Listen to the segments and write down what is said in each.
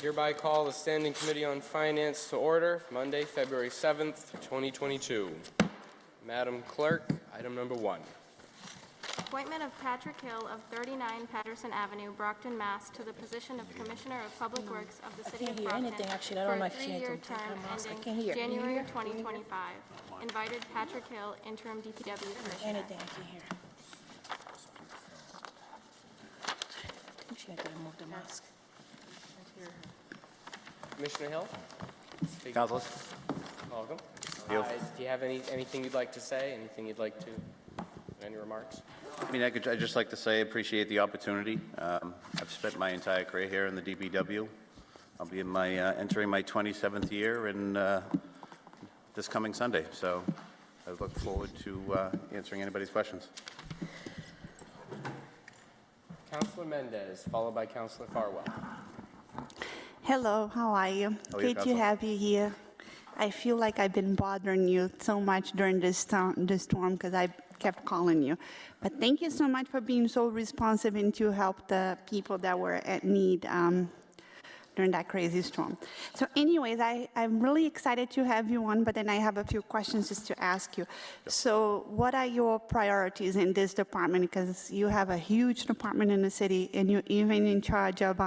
Hereby call the Standing Committee on Finance to order, Monday, February 7th, 2022. Madam Clerk, item number 1. Appointment of Patrick Hill of 39 Patterson Avenue, Brockton, Mass. To the position of Commissioner of Public Works of the City of Brockton for a 3-year term ending January 2025. Invited Patrick Hill, Interim DPW Commissioner. Anything I can hear. She had to remove the mask. Commissioner Hill? Councilors. Welcome. You. Do you have anything you'd like to say? Anything you'd like to, any remarks? I mean, I'd just like to say I appreciate the opportunity. I've spent my entire career here in the DPW. I'll be in my entering my 27th year in this coming Sunday, so I look forward to answering anybody's questions. Councilor Mendez, followed by Councilor Farwell. Hello, how are you? How are you, Good to have you here. I feel like I've been bothering you so much during this storm because I kept calling you. But thank you so much for being so responsive and to help the people that were at need during that crazy storm. So anyways, I'm really excited to have you on, but then I have a few questions just to ask you. So what are your priorities in this department? Because you have a huge department in the city, and you're even in charge of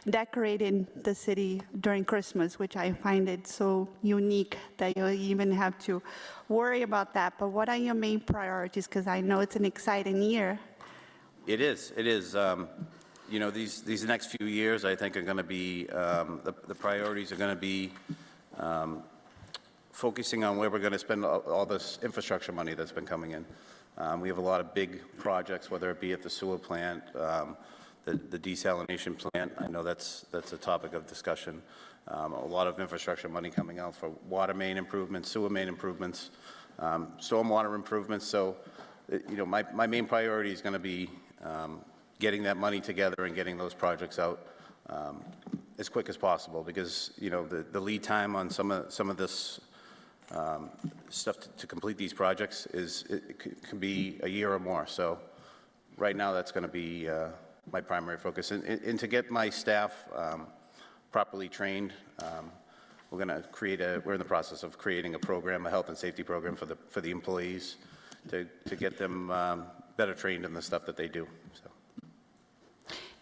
decorating the city during Christmas, which I find it so unique that you even have to worry about that. But what are your main priorities? Because I know it's an exciting year. It is. You know, these next few years, I think, are going to be, the priorities are going to be focusing on where we're going to spend all this infrastructure money that's been coming in. We have a lot of big projects, whether it be at the sewer plant, the desalination plant. I know that's a topic of discussion. A lot of infrastructure money coming out for water main improvements, sewer main improvements, stormwater improvements. So, you know, my main priority is going to be getting that money together and getting those projects out as quick as possible, because you know the lead time on some of this stuff to complete these projects can be a year or more. So right now that's going to be my primary focus, and to get my staff properly trained. We're going to we're in the process of creating a program, a health and safety program for the employees to get them better trained in the stuff that they do. So.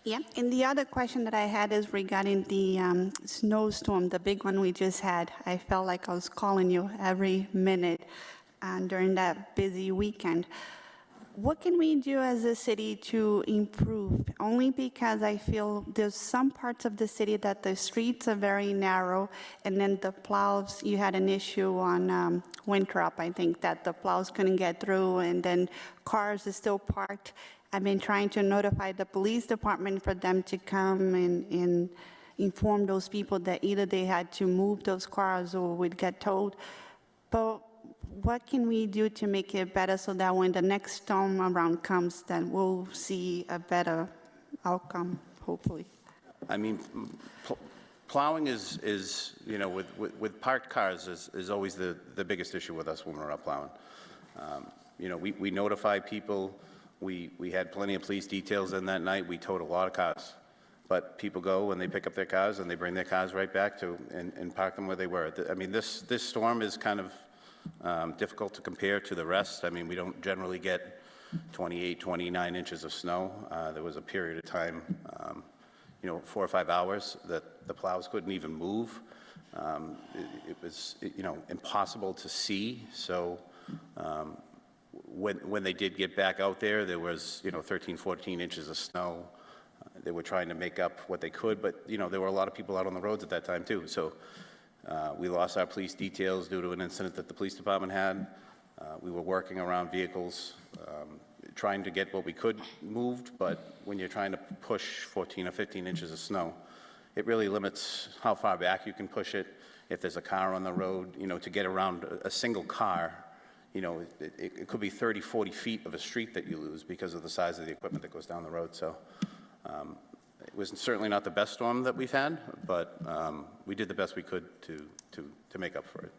Yeah, and the other question that I had is regarding the snowstorm, the big one we just had. I felt like I was calling you every minute during that busy weekend. What can we do as a city to improve? Only because I feel there's some parts of the city that the streets are very narrow, and then the plows, you had an issue on Winthrop, I think, that the plows couldn't get through, and then cars are still parked. I've been trying to notify the police department for them to come and inform those people that either they had to move those cars or would get towed. But what can we do to make it better so that when the next storm around comes, then we'll see a better outcome, hopefully? I mean, plowing is you know, with parked cars is always the biggest issue with us when we're out plowing. You know, we notify people. We had plenty of police details in that night. We towed a lot of cars, but people go and they pick up their cars and they bring their cars right back to and park them where they were. I mean, this storm is kind of difficult to compare to the rest. I mean, we don't generally get 28, 29 inches of snow. There was a period of time, you know, 4 or 5 hours that the plows couldn't even move. It was, you know, impossible to see. So. When they did get back out there was, you know, 13, 14 inches of snow. They were trying to make up what they could, but, you know, there were a lot of people out on the roads at that time, too. So we lost our police details due to an incident that the police department had. We were working around vehicles, trying to get what we could moved, but when you're trying to push 14 or 15 inches of snow, it really limits how far back you can push it. If there's a car on the road, you know, to get around a single car, you know, it could be 30, 40 feet of a street that you lose because of the size of the equipment that goes down the road. So it was certainly not the best storm that we've had, but we did the best we could to make up for it.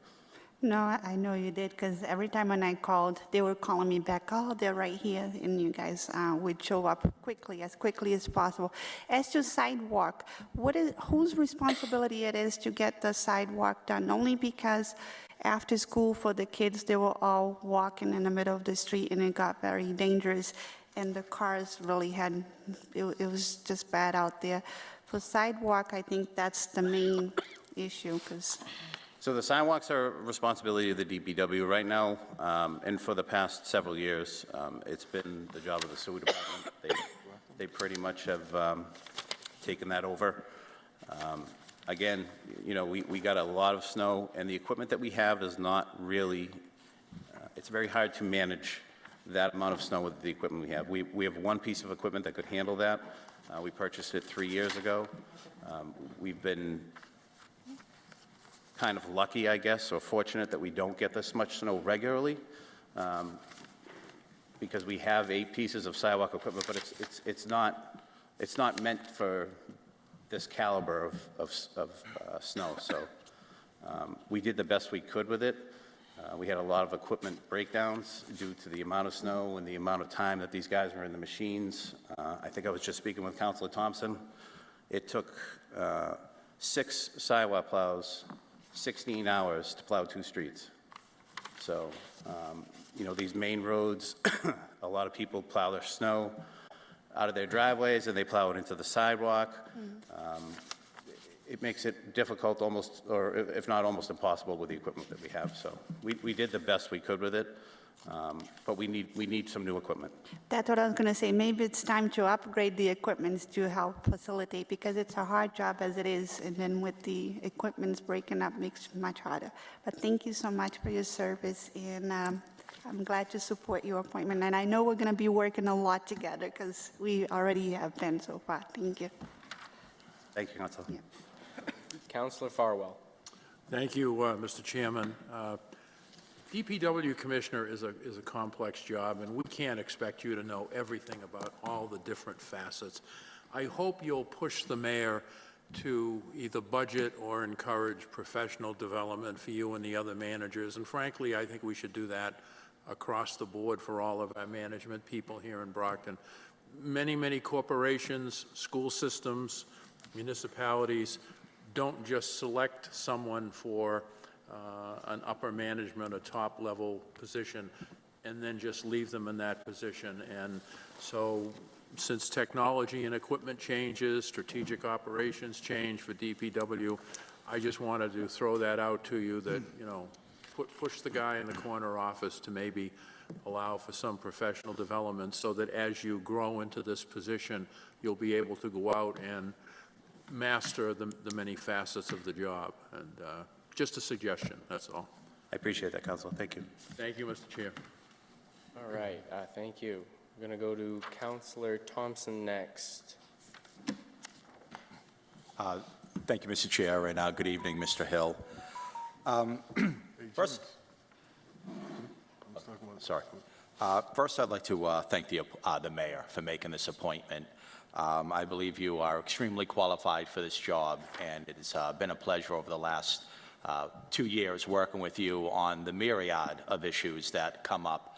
No, I know you did, because every time when I called, they were calling me back, oh, they're right here, and you guys would show up quickly as possible. As to sidewalk, whose responsibility it is to get the sidewalk done? Only because after school for the kids, they were all walking in the middle of the street, and it got very dangerous, and the cars really it was just bad out there. For sidewalk, I think that's the main issue, because... So the sidewalks are a responsibility of the DPW right now, and for the past several years, it's been the job of the sewer department. They pretty much have taken that over. Again, you know, we got a lot of snow, and the equipment that we have is not really, it's very hard to manage that amount of snow with the equipment we have. We have one piece of equipment that could handle that. We purchased it 3 years ago. We've been kind of lucky, I guess, or fortunate that we don't get this much snow regularly, because we have 8 pieces of sidewalk equipment, but it's not meant for this caliber of snow. So we did the best we could with it. We had a lot of equipment breakdowns due to the amount of snow and the amount of time that these guys were in the machines. I think I was just speaking with Councilor Thompson. It took 6 sidewalk plows 16 hours to plow 2 streets. So, you know, these main roads, a lot of people plow their snow out of their driveways and they plow it into the sidewalk. It makes it difficult almost, or if not almost impossible with the equipment that we have. So we did the best we could with it, but we need some new equipment. That's what I was going to say. Maybe it's time to upgrade the equipment to help facilitate, because it's a hard job as it is, and then with the equipment breaking up makes it much harder. But thank you so much for your service, and I'm glad to support your appointment. And I know we're going to be working a lot together, because we already have been so far. Thank you. Thank you, Councilor. Yeah. Councilor Farwell. Thank you, Mr. Chairman. DPW Commissioner is a complex job, and we can't expect you to know everything about all the different facets. I hope you'll push the mayor to either budget or encourage professional development for you and the other managers. And frankly, I think we should do that across the board for all of our management people here in Brockton. Many corporations, school systems, municipalities don't just select someone for an upper management or top level position and then just leave them in that position. And so since technology and equipment changes, strategic operations change for DPW, I just wanted to throw that out to you that, you know, push the guy in the corner office to maybe allow for some professional development so that as you grow into this position, you'll be able to go out and master the many facets of the job. And just a suggestion, that's all. I appreciate that, Councilor. Thank you. Thank you, Mr. Chair. All right, thank you. We're going to go to Councilor Thompson next. Thank you, Mr. Chair, and good evening, Mr. Hill. First, I'd like to thank the mayor for making this appointment. I believe you are extremely qualified for this job, and it has been a pleasure over the last 2 years working with you on the myriad of issues that come up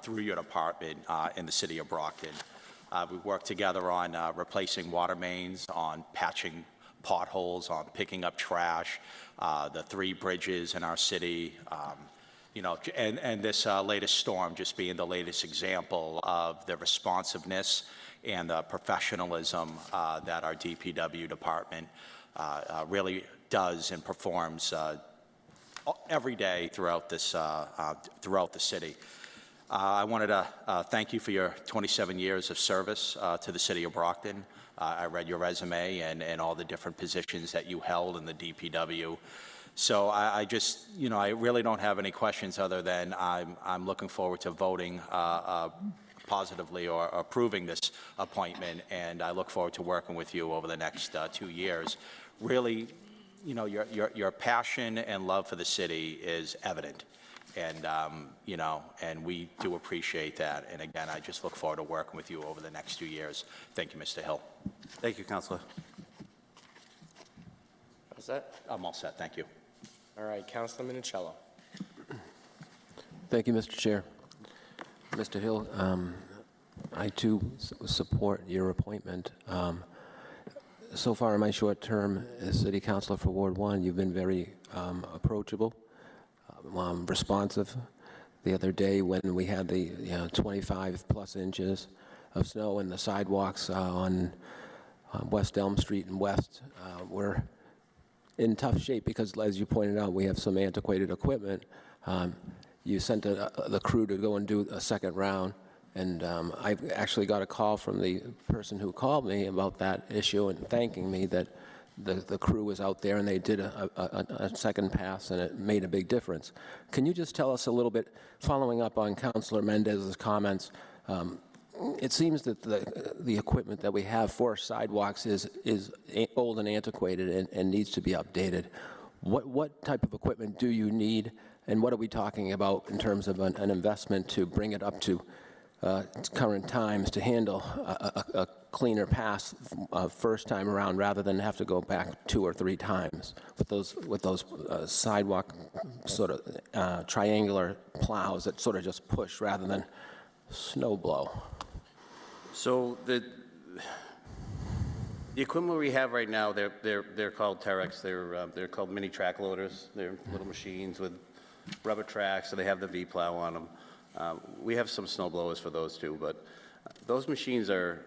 through your department in the city of Brockton. We've worked together on replacing water mains, on patching potholes, on picking up trash, the 3 bridges in our city, you know, and this latest storm just being the latest example of the responsiveness and the professionalism that our DPW department really does and performs every day throughout this throughout the city. I wanted to thank you for your 27 years of service to the city of Brockton. I read your resume and all the different positions that you held in the DPW. So I just, you know, I really don't have any questions other than I'm looking forward to voting positively or approving this appointment, and I look forward to working with you over the next 2 years. Really, you know, your passion and love for the city is evident, and you know, and we do appreciate that. And again, I just look forward to working with you over the next 2 years. Thank you, Mr. Hill. Thank you, Councilor. How's that? I'm all set. Thank you. All right, Councilor Minicello. Thank you, Mr. Chair. Mr. Hill, I too support your appointment. So far in my short term as City Councilor for Ward 1, you've been very approachable, responsive. The other day when we had the 25-plus inches of snow and the sidewalks on West Elm Street and West were in tough shape because, as you pointed out, we have some antiquated equipment. You sent the crew to go and do a second round, and I actually got a call from the person who called me about that issue and thanking me that the crew was out there and they did a second pass and it made a big difference. Can you just tell us a little bit, following up on Councilor Mendez's comments, it seems that the equipment that we have for sidewalks is old and antiquated and needs to be updated. What type of equipment do you need, and what are we talking about in terms of an investment to bring it up to current times to handle a cleaner pass first time around rather than have to go back 2 or 3 times with those sidewalk sort of triangular plows that sort of just push rather than snow blow? So the equipment we have right now, they're called Terex. They're called mini track loaders. They're little machines with rubber tracks, so they have the V-plow on them. We have some snow blowers for those too, but those machines are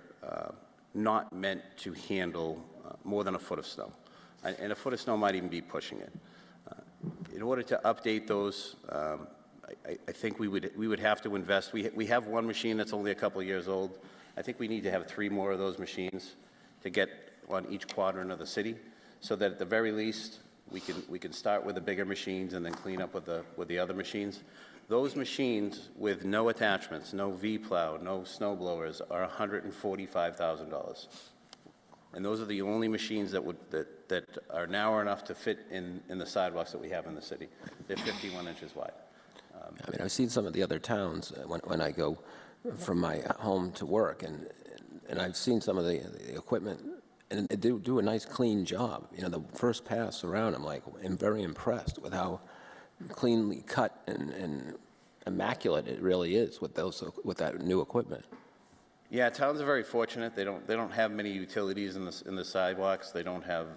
not meant to handle more than a foot of snow. And a foot of snow might even be pushing it. In order to update those, I think we would have to invest. We have one machine that's only a couple of years old. I think we need to have 3 more of those machines to get on each quadrant of the city, so that at the very least, we can start with the bigger machines and then clean up with the other machines. Those machines with no attachments, no V-plow, no snow blowers, are $145,000. And those are the only machines that are narrow enough to fit in the sidewalks that we have in the city. They're 51 inches wide. I mean, I've seen some of the other towns when I go from my home to work, and I've seen some of the equipment, and they do a nice clean job. You know, the first pass around, I'm very impressed with how cleanly cut and immaculate it really is with that new equipment. Yeah, towns are very fortunate. They don't have many utilities in the sidewalks. They don't have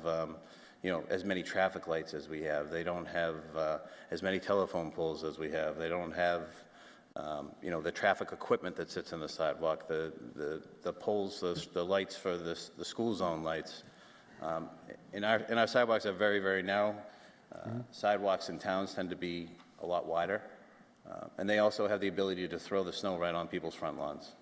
as many traffic lights as we have. They don't have as many telephone poles as we have. They don't have the traffic equipment that sits in the sidewalk, the poles, the lights for the school zone lights. And our sidewalks are very, very narrow. Sidewalks in towns tend to be a lot wider. And they also have the ability to throw the snow right on people's front lawns.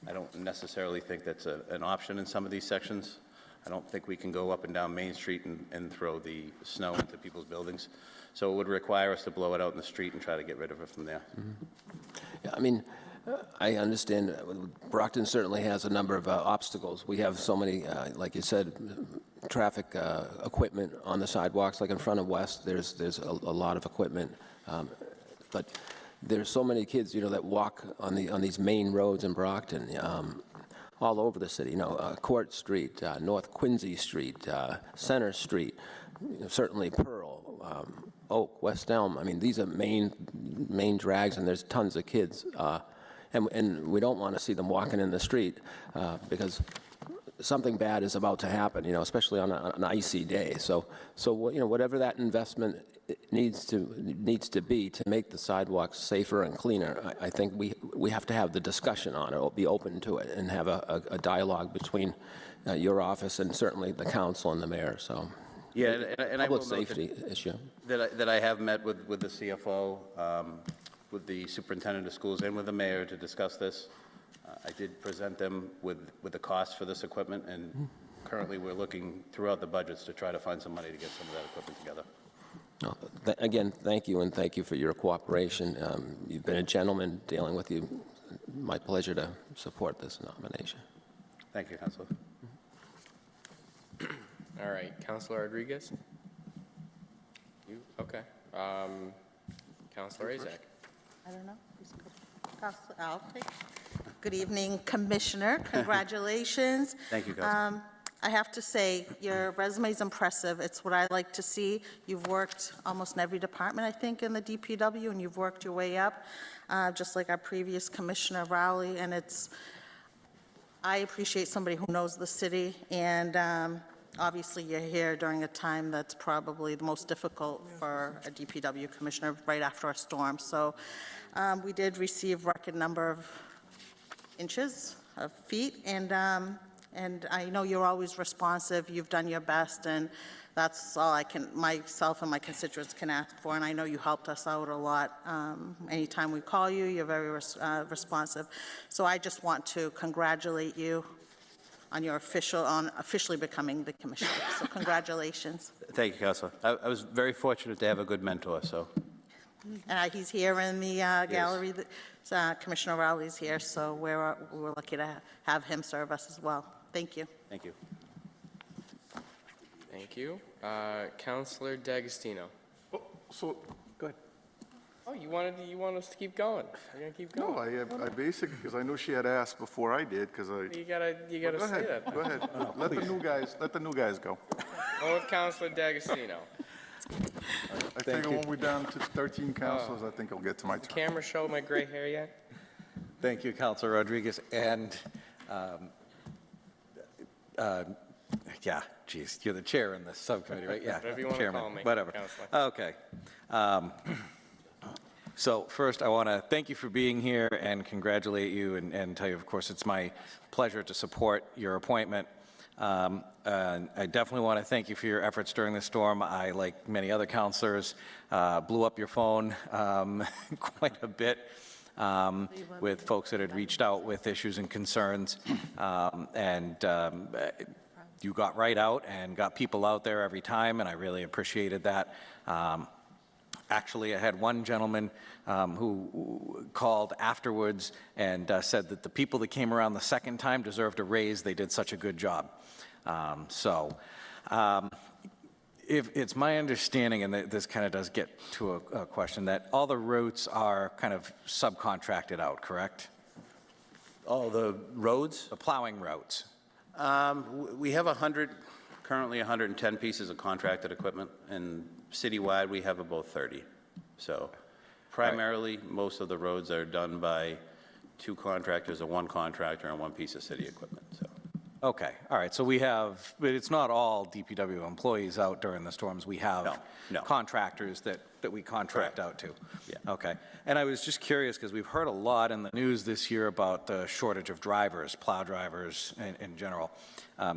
I don't necessarily think that's an option in some of these sections. I don't think we can go up and down Main Street and throw the snow into people's buildings. So it would require us to blow it out in the street and try to get rid of it from there. Yeah, I mean, I understand Brockton certainly has a number of obstacles. We have so many, like you said, traffic equipment on the sidewalks, like in front of West, there's a lot of equipment. But there's so many kids, that walk on these main roads in Brockton, all over the city. Court Street, North Quincy Street, Center Street, certainly Pearl, Oak, West Elm. I mean, these are main drags, and there's tons of kids, and we don't want to see them walking in the street because something bad is about to happen. Especially on an icy day. So whatever that investment needs to be to make the sidewalks safer and cleaner, I think we have to have the discussion on it, or be open to it, and have a dialogue between your office and certainly the council and the mayor. So yeah, and I will public safety issue that I have met with the CFO, with the superintendent of schools, and with the mayor to discuss this. I did present them with the cost for this equipment, and currently we're looking throughout the budgets to try to find some money to get some of that equipment together. Again, thank you, and thank you for your cooperation. You've been a gentleman dealing with you. My pleasure to support this nomination. Thank you, Councilor. All right, Councilor Rodriguez? You? Okay. Councilor Azak? I don't know. Councilor, I'll take. Good evening, Commissioner. Congratulations. Thank you, Councilor. I have to say, your resume is impressive. It's what I like to see. You've worked almost in every department, I think, in the DPW, and you've worked your way up, just like our previous Commissioner Rowley, and I appreciate somebody who knows the city, and obviously you're here during a time that's probably the most difficult for a DPW commissioner right after a storm. So we did receive record number of inches of feet, and I know you're always responsive. You've done your best, and that's all I can, myself and my constituents can ask for, and I know you helped us out a lot. Anytime we call you, you're very responsive. So I just want to congratulate you on your officially becoming the commissioner. So congratulations. Thank you, Councilor. I was very fortunate to have a good mentor, so. And he's here in the gallery. Commissioner Rowley's here, so we're lucky to have him serve us as well. Thank you. Thank you. Thank you. Councilor D'Agostino. So, go ahead. Oh, you want us to keep going? We're gonna keep going. No, I basically, because I knew she had asked before I did, because I. You gotta Go say ahead, that. go ahead. Let the new guys go. Go with Councilor D'Agostino. I think when we're down to 13 councilors, I think I'll get to my turn. Camera show my gray hair yet? Thank you, Councilor Rodriguez. And, yeah, geez, you're the chair in the subcommittee, right? Yeah, Whatever you wanna chairman, call me, whatever. Councilor. Okay. So first, I want to thank you for being here and congratulate you and tell you, of course, it's my pleasure to support your appointment. And I definitely want to thank you for your efforts during the storm. I, like many other counselors, blew up your phone quite a bit with folks that had reached out with issues and concerns. You got right out and got people out there every time, and I really appreciated that. Actually, I had one gentleman who called afterwards and said that the people that came around the second time deserved a raise. They did such a good job. If it's my understanding, and this kind of does get to a question, that all the routes are kind of subcontracted out, correct? All the roads? The plowing routes. We have currently 110 pieces of contracted equipment, and citywide, we have about 30. So primarily, most of the roads are done by 2 contractors or 1 contractor and 1 piece of city equipment, so. Okay, all right, so we have, but it's not all DPW employees out during the storms. We have No. contractors that we contract Correct. out to. Yeah. Okay, and I was just curious, because we've heard a lot in the news this year about the shortage of drivers, plow drivers in general.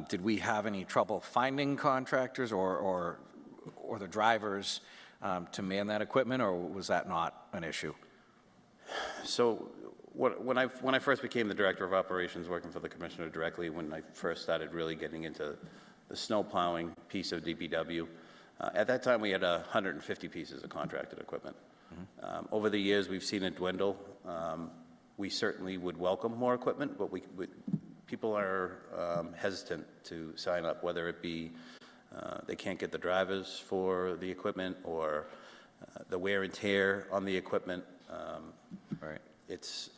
Did we have any trouble finding contractors or the drivers to man that equipment, or was that not an issue? So when I first became the director of operations, working for the commissioner directly, when I first started really getting into the snow plowing piece of DPW, at that time we had 150 pieces of contracted equipment. Over the years, we've seen it dwindle. We certainly would welcome more equipment, but people are hesitant to sign up, whether it be they can't get the drivers for the equipment or the wear and tear on the equipment. Right. It's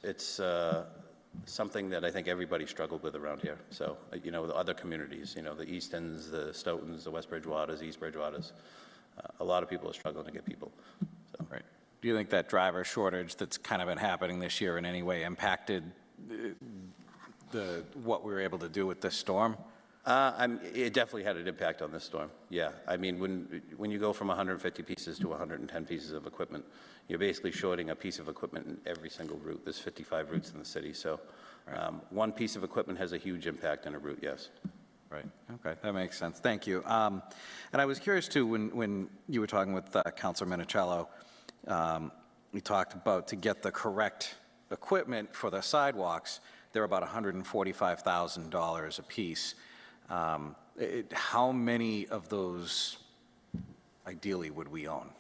something that I think everybody struggled with around here. So, the other communities, the Eastons, the Stoughtons, the West Bridgewaters, East Bridgewaters, a lot of people are struggling to get people. So. Right. Do you think that driver shortage that's kind of been happening this year in any way impacted what we were able to do with this storm? It definitely had an impact on this storm. Yeah, I mean, when you go from 150 pieces to 110 pieces of equipment, you're basically shorting a piece of equipment in every single route. There's 55 routes in the city, so one piece of equipment has a huge impact on a route. Yes. Right. Okay, that makes sense. Thank you. And I was curious too when you were talking with Councilor Minicello, we talked about to get the correct equipment for the sidewalks. They're about $145,000 a piece. How many of those ideally would we own?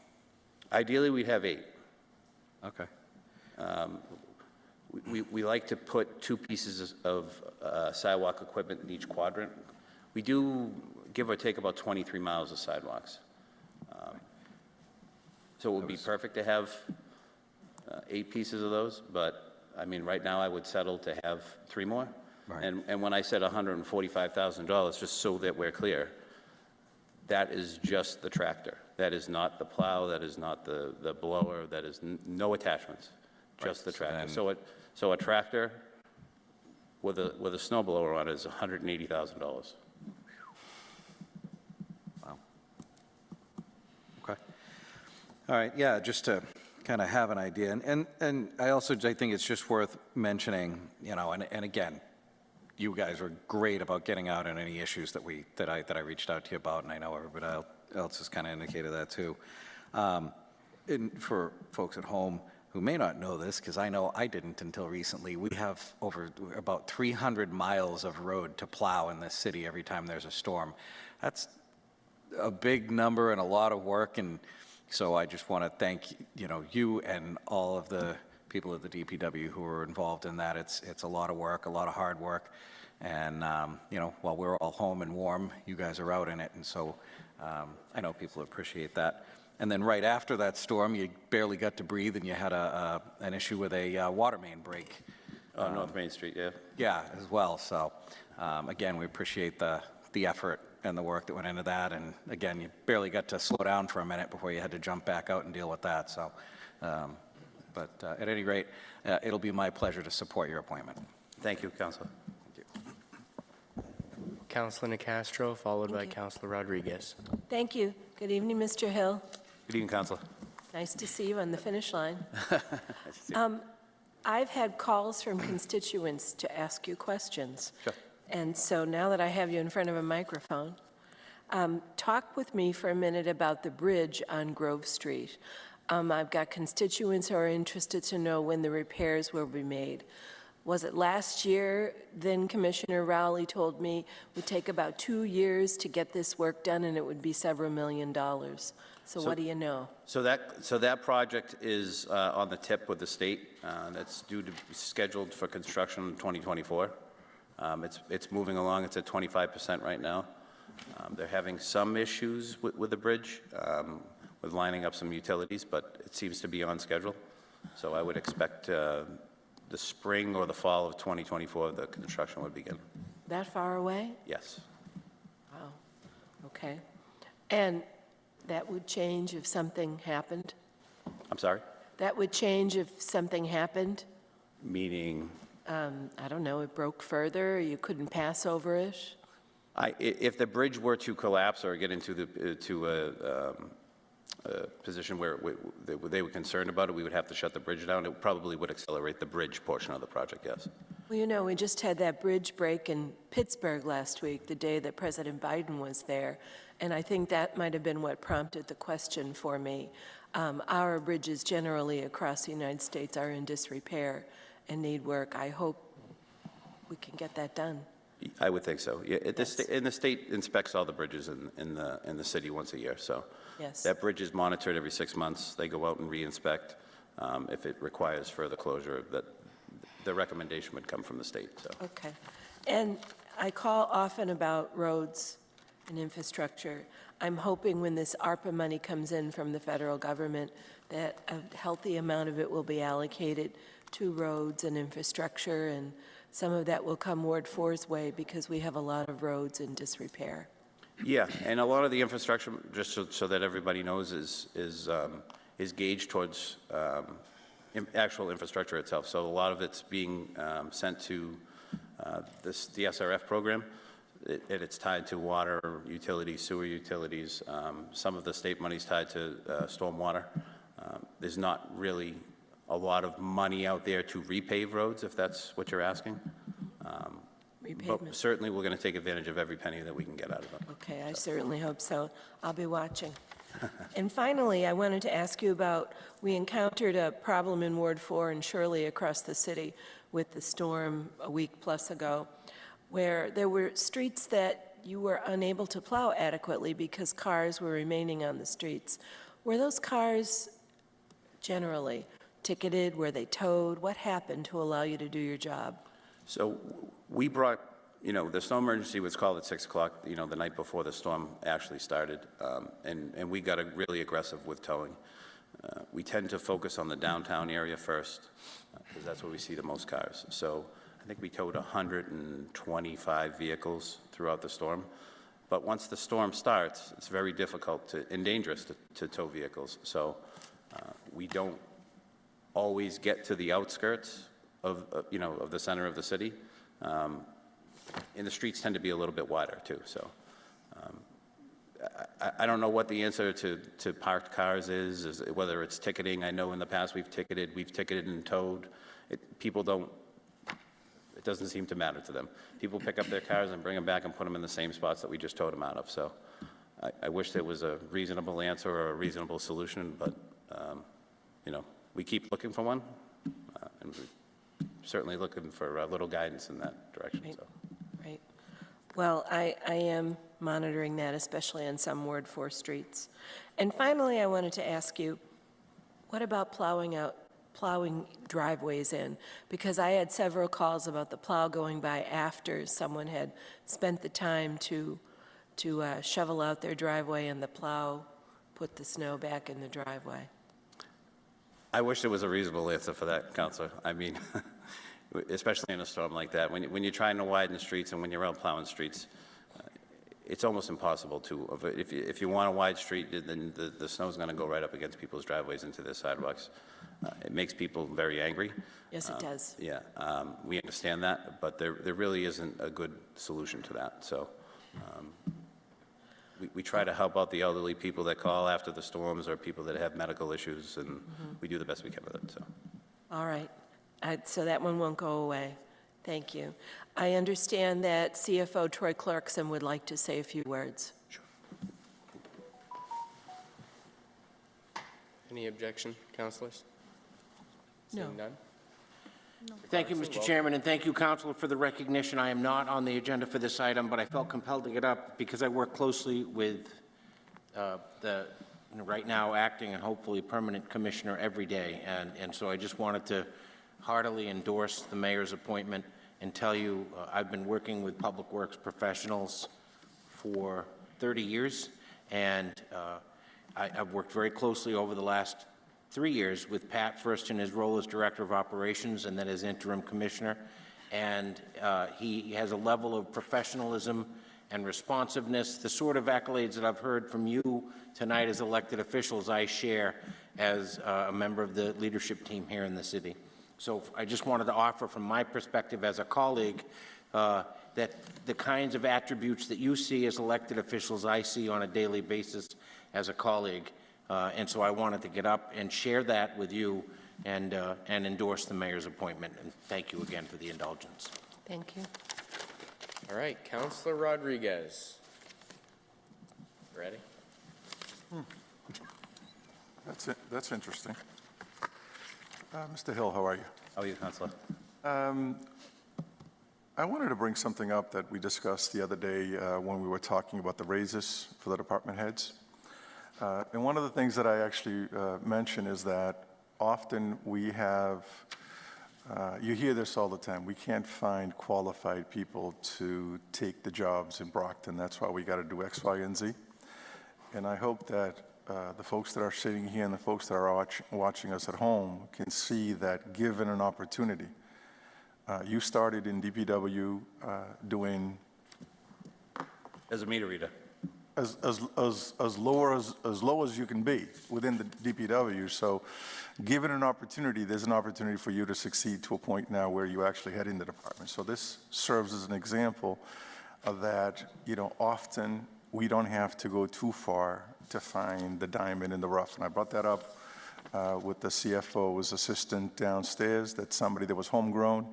Ideally, we'd have 8. Okay. We like to put 2 pieces of sidewalk equipment in each quadrant. We do give or take about 23 miles of sidewalks. So it would be perfect to have 8 pieces of those, but I mean, right now I would settle to have 3 more. Right. And when I said $145,000, just so that we're clear, that is just the tractor. That is not the plow, that is not the blower, that is no attachments, just the tractor. So a tractor with a snow blower on it is $180,000. Wow. Okay. All right, yeah, just to kind of have an idea. And I think it's just worth mentioning, you know, and again, you guys were great about getting out on any issues that I reached out to you about, and I know everybody else has kind of indicated that too. And for folks at home who may not know this, because I know I didn't until recently, we have about 300 miles of road to plow in this city every time there's a storm. That's a big number and a lot of work, and so I just want to thank, you know, you and all of the people at the DPW who are involved in that. It's a lot of work, a lot of hard work, and, you know, while we're all home and warm, you guys are out in it, and so I know people appreciate that. And then right after that storm, you barely got to breathe, and you had an issue with a water main break. On North Main Street, yeah. Yeah, as well. So, again, we appreciate the effort and the work that went into that. And again, you barely got to slow down for a minute before you had to jump back out and deal with that. So, but at any rate, it'll be my pleasure to support your appointment. Thank you, Councilor. Councilor Nicastro, followed by Councilor Rodriguez. Thank you. Good evening, Mr. Hill. Good evening, Councilor. Nice to see you on the finish line. I've had calls from constituents to ask you questions. Sure. And so now that I have you in front of a microphone, talk with me for a minute about the bridge on Grove Street. I've got constituents who are interested to know when the repairs will be made. Was it last year? Then Commissioner Rowley told me it would take about 2 years to get this work done, and it would be several $1 million. So what do you know? So that project is on the tip with the state. That's scheduled for construction in 2024. It's moving along. It's at 25% right now. They're having some issues with the bridge, with lining up some utilities, but it seems to be on schedule. So I would expect the spring or the fall of 2024, the construction would begin. That far away? Yes. Wow. Okay. And that would change if something happened? I'm sorry? That would change if something happened? Meaning? I don't know, it broke further, or you couldn't pass over it? If the bridge were to collapse or get into a position where they were concerned about it, we would have to shut the bridge down. It probably would accelerate the bridge portion of the project, yes. Well, you know, we just had that bridge break in Pittsburgh last week, the day that President Biden was there, and I think that might have been what prompted the question for me. Our bridges generally across the United States are in disrepair and need work. I hope we can get that done. I would think so. Yeah, and the state inspects all the bridges in the city once a year, so. Yes. That bridge is monitored every 6 months. They go out and re-inspect. If it requires further closure, that the recommendation would come from the state. So. Okay. And I call often about roads and infrastructure. I'm hoping when this ARPA money comes in from the federal government that a healthy amount of it will be allocated to roads and infrastructure, and some of that will come Ward 4's way because we have a lot of roads in disrepair. Yeah, and a lot of the infrastructure, just so that everybody knows, is gauged towards actual infrastructure itself. So a lot of it's being sent to the SRF program, and it's tied to water utilities, sewer utilities. Some of the state money's tied to stormwater. There's not really a lot of money out there to repave roads, if that's what you're asking. But certainly, we're going to take advantage of every penny that we can get out of them. Okay, I certainly hope so. I'll be watching. And finally, I wanted to ask you about, we encountered a problem in Ward 4 and Shirley across the city with the storm a week plus ago, where there were streets that you were unable to plow adequately because cars were remaining on the streets. Were those cars generally ticketed? Were they towed? What happened to allow you to do your job? So we brought, the snow emergency was called at 6 o'clock, the night before the storm actually started, and we got really aggressive with towing. We tend to focus on the downtown area first, because that's where we see the most cars. So I think we towed 125 vehicles throughout the storm. But once the storm starts, it's very difficult and dangerous to tow vehicles. So we don't always get to the outskirts of the center of the city. And the streets tend to be a little bit wider too. So I don't know what the answer to parked cars is whether it's ticketing. I know in the past we've ticketed and towed. It doesn't seem to matter to them. People pick up their cars and bring them back and put them in the same spots that we just towed them out of. So I wish there was a reasonable answer or a reasonable solution, but, we keep looking for one, and we're certainly looking for a little guidance in that direction. Right. So. Right. Well, I am monitoring that, especially on some Ward 4 streets. And finally, I wanted to ask you, what about plowing driveways in? Because I had several calls about the plow going by after someone had spent the time to shovel out their driveway and the plow put the snow back in the driveway. I wish there was a reasonable answer for that, Counselor. I mean, especially in a storm like that. When you're trying to widen the streets and when you're out plowing streets, it's almost impossible to. If you want a wide street, then the snow's going to go right up against people's driveways into their sidewalks. It makes people very angry. Yes, it does. Yeah, we understand that, but there really isn't a good solution to that. So we try to help out the elderly people that call after the storms or people that have medical issues, and we do the best we can with it. So. All right. So that one won't go away. Thank you. I understand that CFO Troy Clarkson would like to say a few words. Sure. Any objection, councilors? No. Seeing none? Thank you, Mr. Chairman, and thank you, Councilor, for the recognition. I am not on the agenda for this item, but I felt compelled to get up because I work closely with right now acting and hopefully permanent commissioner every day. And so I just wanted to heartily endorse the mayor's appointment and tell you I've been working with public works professionals for 30 years, and I've worked very closely over the last 3 years with Pat, first in his role as Director of Operations and then as Interim Commissioner. And he has a level of professionalism and responsiveness, the sort of accolades that I've heard from you tonight as elected officials I share as a member of the leadership team here in the city. So I just wanted to offer from my perspective as a colleague that the kinds of attributes that you see as elected officials I see on a daily basis as a colleague. And so I wanted to get up and share that with you and endorse the mayor's appointment. And thank you again for the indulgence. Thank you. All right, Councilor Rodriguez. Ready? That's interesting. Mr. Hill, how are you? How are you, Counselor? I wanted to bring something up that we discussed the other day when we were talking about the raises for the department heads. And one of the things that I actually mentioned is that often we have, you hear this all the time, we can't find qualified people to take the jobs in Brockton. That's why we got to do X, Y, and Z. And I hope that the folks that are sitting here and the folks that are watching us at home can see that given an opportunity. You started in DPW doing As a meter reader. as low as you can be within the DPW. So given an opportunity, there's an opportunity for you to succeed to a point now where you actually head in the department. So this serves as an example of that, often we don't have to go too far to find the diamond in the rough. And I brought that up with the CFO's assistant downstairs, that somebody that was homegrown,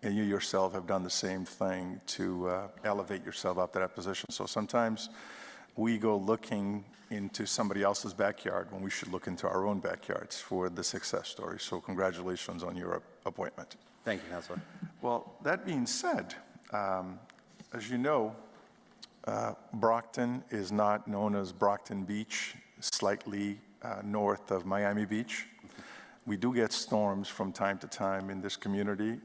and you yourself have done the same thing to elevate yourself up to that position. So sometimes we go looking into somebody else's backyard when we should look into our own backyards for the success story. So congratulations on your appointment. Thank you, Counselor. Well, that being said, as you know, Brockton is not known as Brockton Beach, slightly north of Miami Beach. We do get storms from time to time in this community,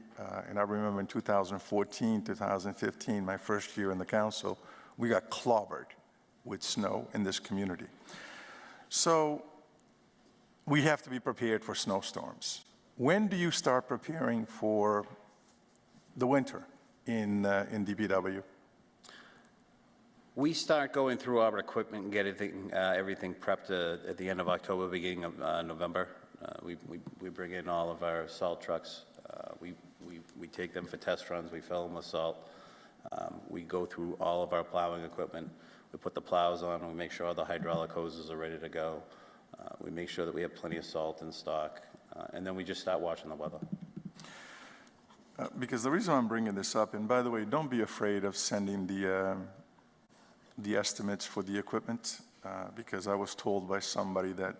and I remember in 2014, 2015, my first year in the council, we got clobbered with snow in this community. So we have to be prepared for snowstorms. When do you start preparing for the winter in DPW? We start going through our equipment and get everything prepped at the end of October, beginning of November. We bring in all of our salt trucks. We take them for test runs. We fill them with salt. We go through all of our plowing equipment. We put the plows on. We make sure all the hydraulic hoses are ready to go. We make sure that we have plenty of salt in stock. And then we just start watching the weather. Because the reason I'm bringing this up, and by the way, don't be afraid of sending the estimates for the equipment, because I was told by somebody that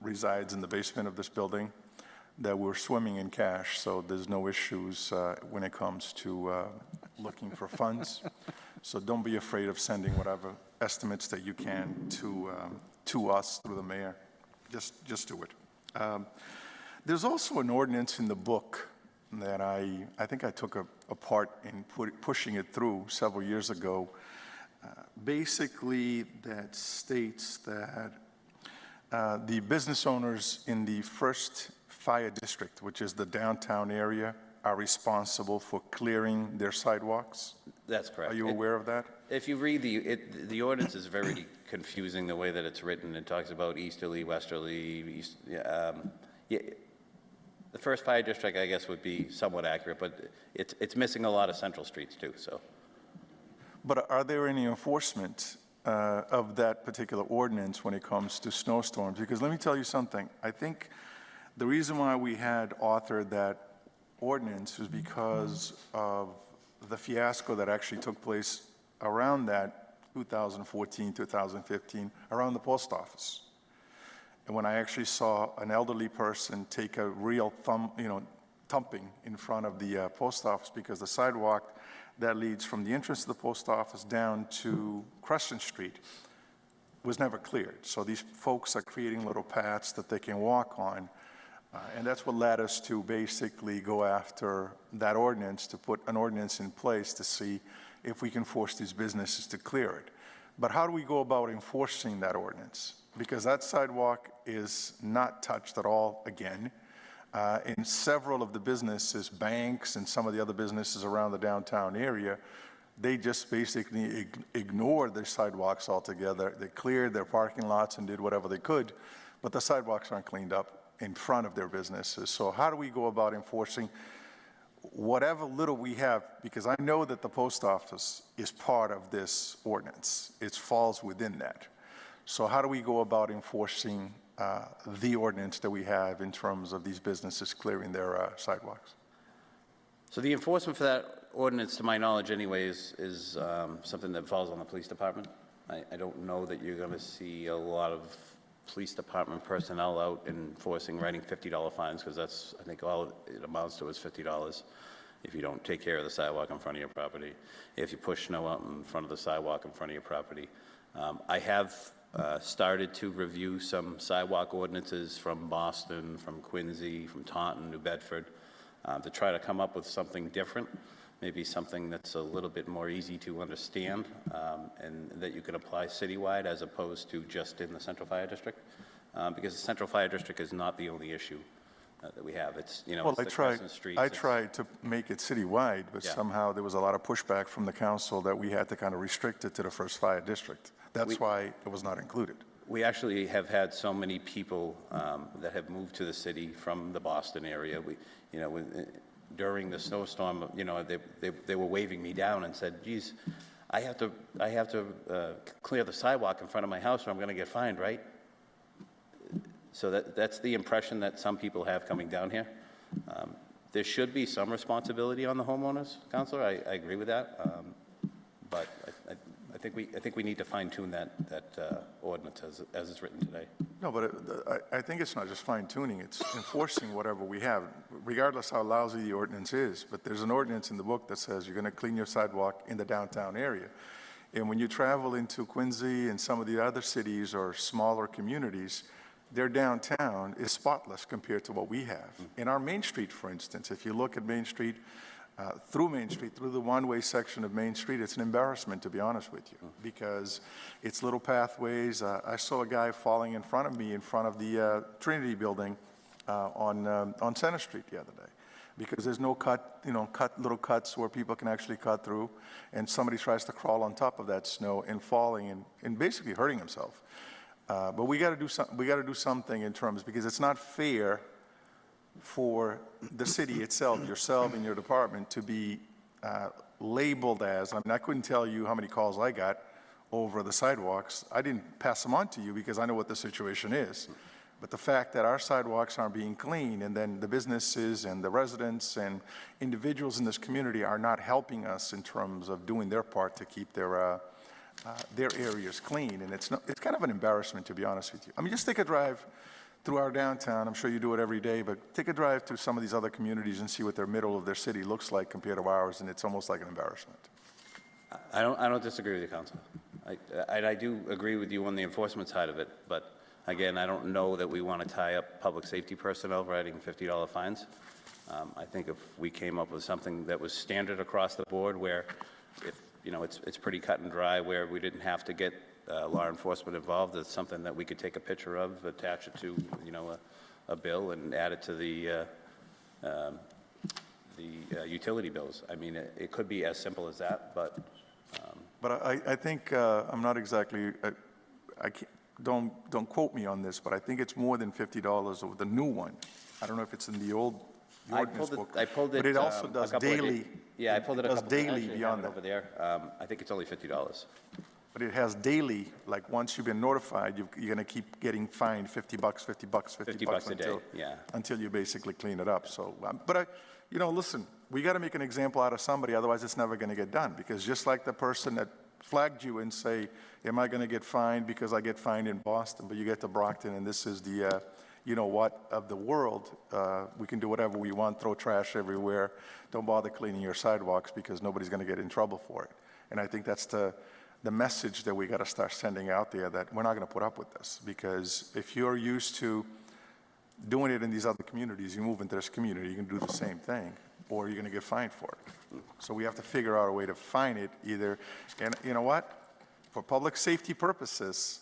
resides in the basement of this building that we're swimming in cash, so there's no issues when it comes to looking for funds. So don't be afraid of sending whatever estimates that you can to us through the mayor. Just do it. There's also an ordinance in the book that I think I took a part in pushing it through several years ago, basically that states that the business owners in the first fire district, which is the downtown area, are responsible for clearing their sidewalks. That's correct. Are you aware of that? If you read the ordinance is very confusing the way that it's written. It talks about easterly, westerly, the first fire district, I guess, would be somewhat accurate, but it's missing a lot of central streets too, so. But are there any enforcement of that particular ordinance when it comes to snowstorms? Because let me tell you something. I think the reason why we had authored that ordinance was because of the fiasco that actually took place around that 2014, 2015, around the post office. And when I actually saw an elderly person take a real thumping in front of the post office because the sidewalk that leads from the entrance to the post office down to Crescent Street was never cleared. So these folks are creating little paths that they can walk on. And that's what led us to basically go after that ordinance, to put an ordinance in place to see if we can force these businesses to clear it. But how do we go about enforcing that ordinance? Because that sidewalk is not touched at all again. In several of the businesses, banks and some of the other businesses around the downtown area, they just basically ignored their sidewalks altogether. They cleared their parking lots and did whatever they could, but the sidewalks aren't cleaned up in front of their businesses. So how do we go about enforcing whatever little we have? Because I know that the post office is part of this ordinance. It falls within that. So how do we go about enforcing the ordinance that we have in terms of these businesses clearing their sidewalks? So the enforcement for that ordinance, to my knowledge anyways, is something that falls on the police department. I don't know that you're going to see a lot of police department personnel out enforcing, writing $50 fines, because that's, I think, all it amounts to is $50 if you don't take care of the sidewalk in front of your property, if you push snow out in front of the sidewalk in front of your property. I have started to review some sidewalk ordinances from Boston, from Quincy, from Taunton, New Bedford, to try to come up with something different, maybe something that's a little bit more easy to understand, and that you can apply citywide as opposed to just in the Central Fire District, because the Central Fire District is not the only issue that we have. It's, Well, it's the Crescent Streets. I tried to make it citywide, but Yeah. somehow there was a lot of pushback from the council that we had to kind of restrict it to the first fire district. That's why it was not included. We actually have had so many people that have moved to the city from the Boston area. During the snowstorm, they were waving me down and said, geez, I have to clear the sidewalk in front of my house or I'm going to get fined, right? So that's the impression that some people have coming down here. There should be some responsibility on the homeowners, Counselor. I agree with that. But I think we need to fine tune that ordinance as it's written today. No, but I think it's not just fine tuning, it's enforcing whatever we have, regardless how lousy the ordinance is. But there's an ordinance in the book that says you're going to clean your sidewalk in the downtown area. And when you travel into Quincy and some of the other cities or smaller communities, their downtown is spotless compared to what we have. In our Main Street, for instance, if you look at Main Street, through the one-way section of Main Street, it's an embarrassment, to be honest with you, because it's little pathways. I saw a guy falling in front of me in front of the Trinity building on Center Street the other day. because there's no little cuts where people can actually cut through, and somebody tries to crawl on top of that snow and falling and basically hurting himself. But we got to do something in terms, because it's not fair for the city itself, yourself and your department, to be labeled as, I mean, I couldn't tell you how many calls I got over the sidewalks. I didn't pass them on to you because I know what the situation is. But the fact that our sidewalks aren't being cleaned, and then the businesses and the residents and individuals in this community are not helping us in terms of doing their part to keep their areas clean, and it's kind of an embarrassment, to be honest with you. I mean, just take a drive through our downtown. I'm sure you do it every day, but take a drive to some of these other communities and see what their middle of their city looks like compared to ours, and it's almost like an embarrassment. I don't disagree with you, Council. I do agree with you on the enforcement side of it, but again, I don't know that we want to tie up public safety personnel writing $50 fines. I think if we came up with something that was standard across the board, where if it's pretty cut and dry, where we didn't have to get law enforcement involved, it's something that we could take a picture of, attach it to a bill, and add it to the utility bills. I mean, it could be as simple as that, but. But I think, I'm not exactly, I can't, don't quote me on this, but I think it's more than $50 over the new one. I don't know if it's in the old ordinance book. I pulled it. But it also does daily. Yeah, I pulled it. It does daily beyond that. Over there. I think it's only $50. But it has daily, like once you've been notified, you're going to keep getting fined $50, $50 $50 a day, yeah. Until you basically clean it up. So, but listen, we got to make an example out of somebody, otherwise it's never going to get done. Because just like the person that flagged you and say, am I going to get fined because I get fined in Boston, but you get to Brockton and this is the, of the world, we can do whatever we want, throw trash everywhere, don't bother cleaning your sidewalks because nobody's going to get in trouble for it. And I think that's the message that we got to start sending out there, that we're not going to put up with this. Because if you're used to doing it in these other communities, you move into this community, you can do the same thing, or you're going to get fined for it. So we have to figure out a way to fine it either. And you know what? For public safety purposes,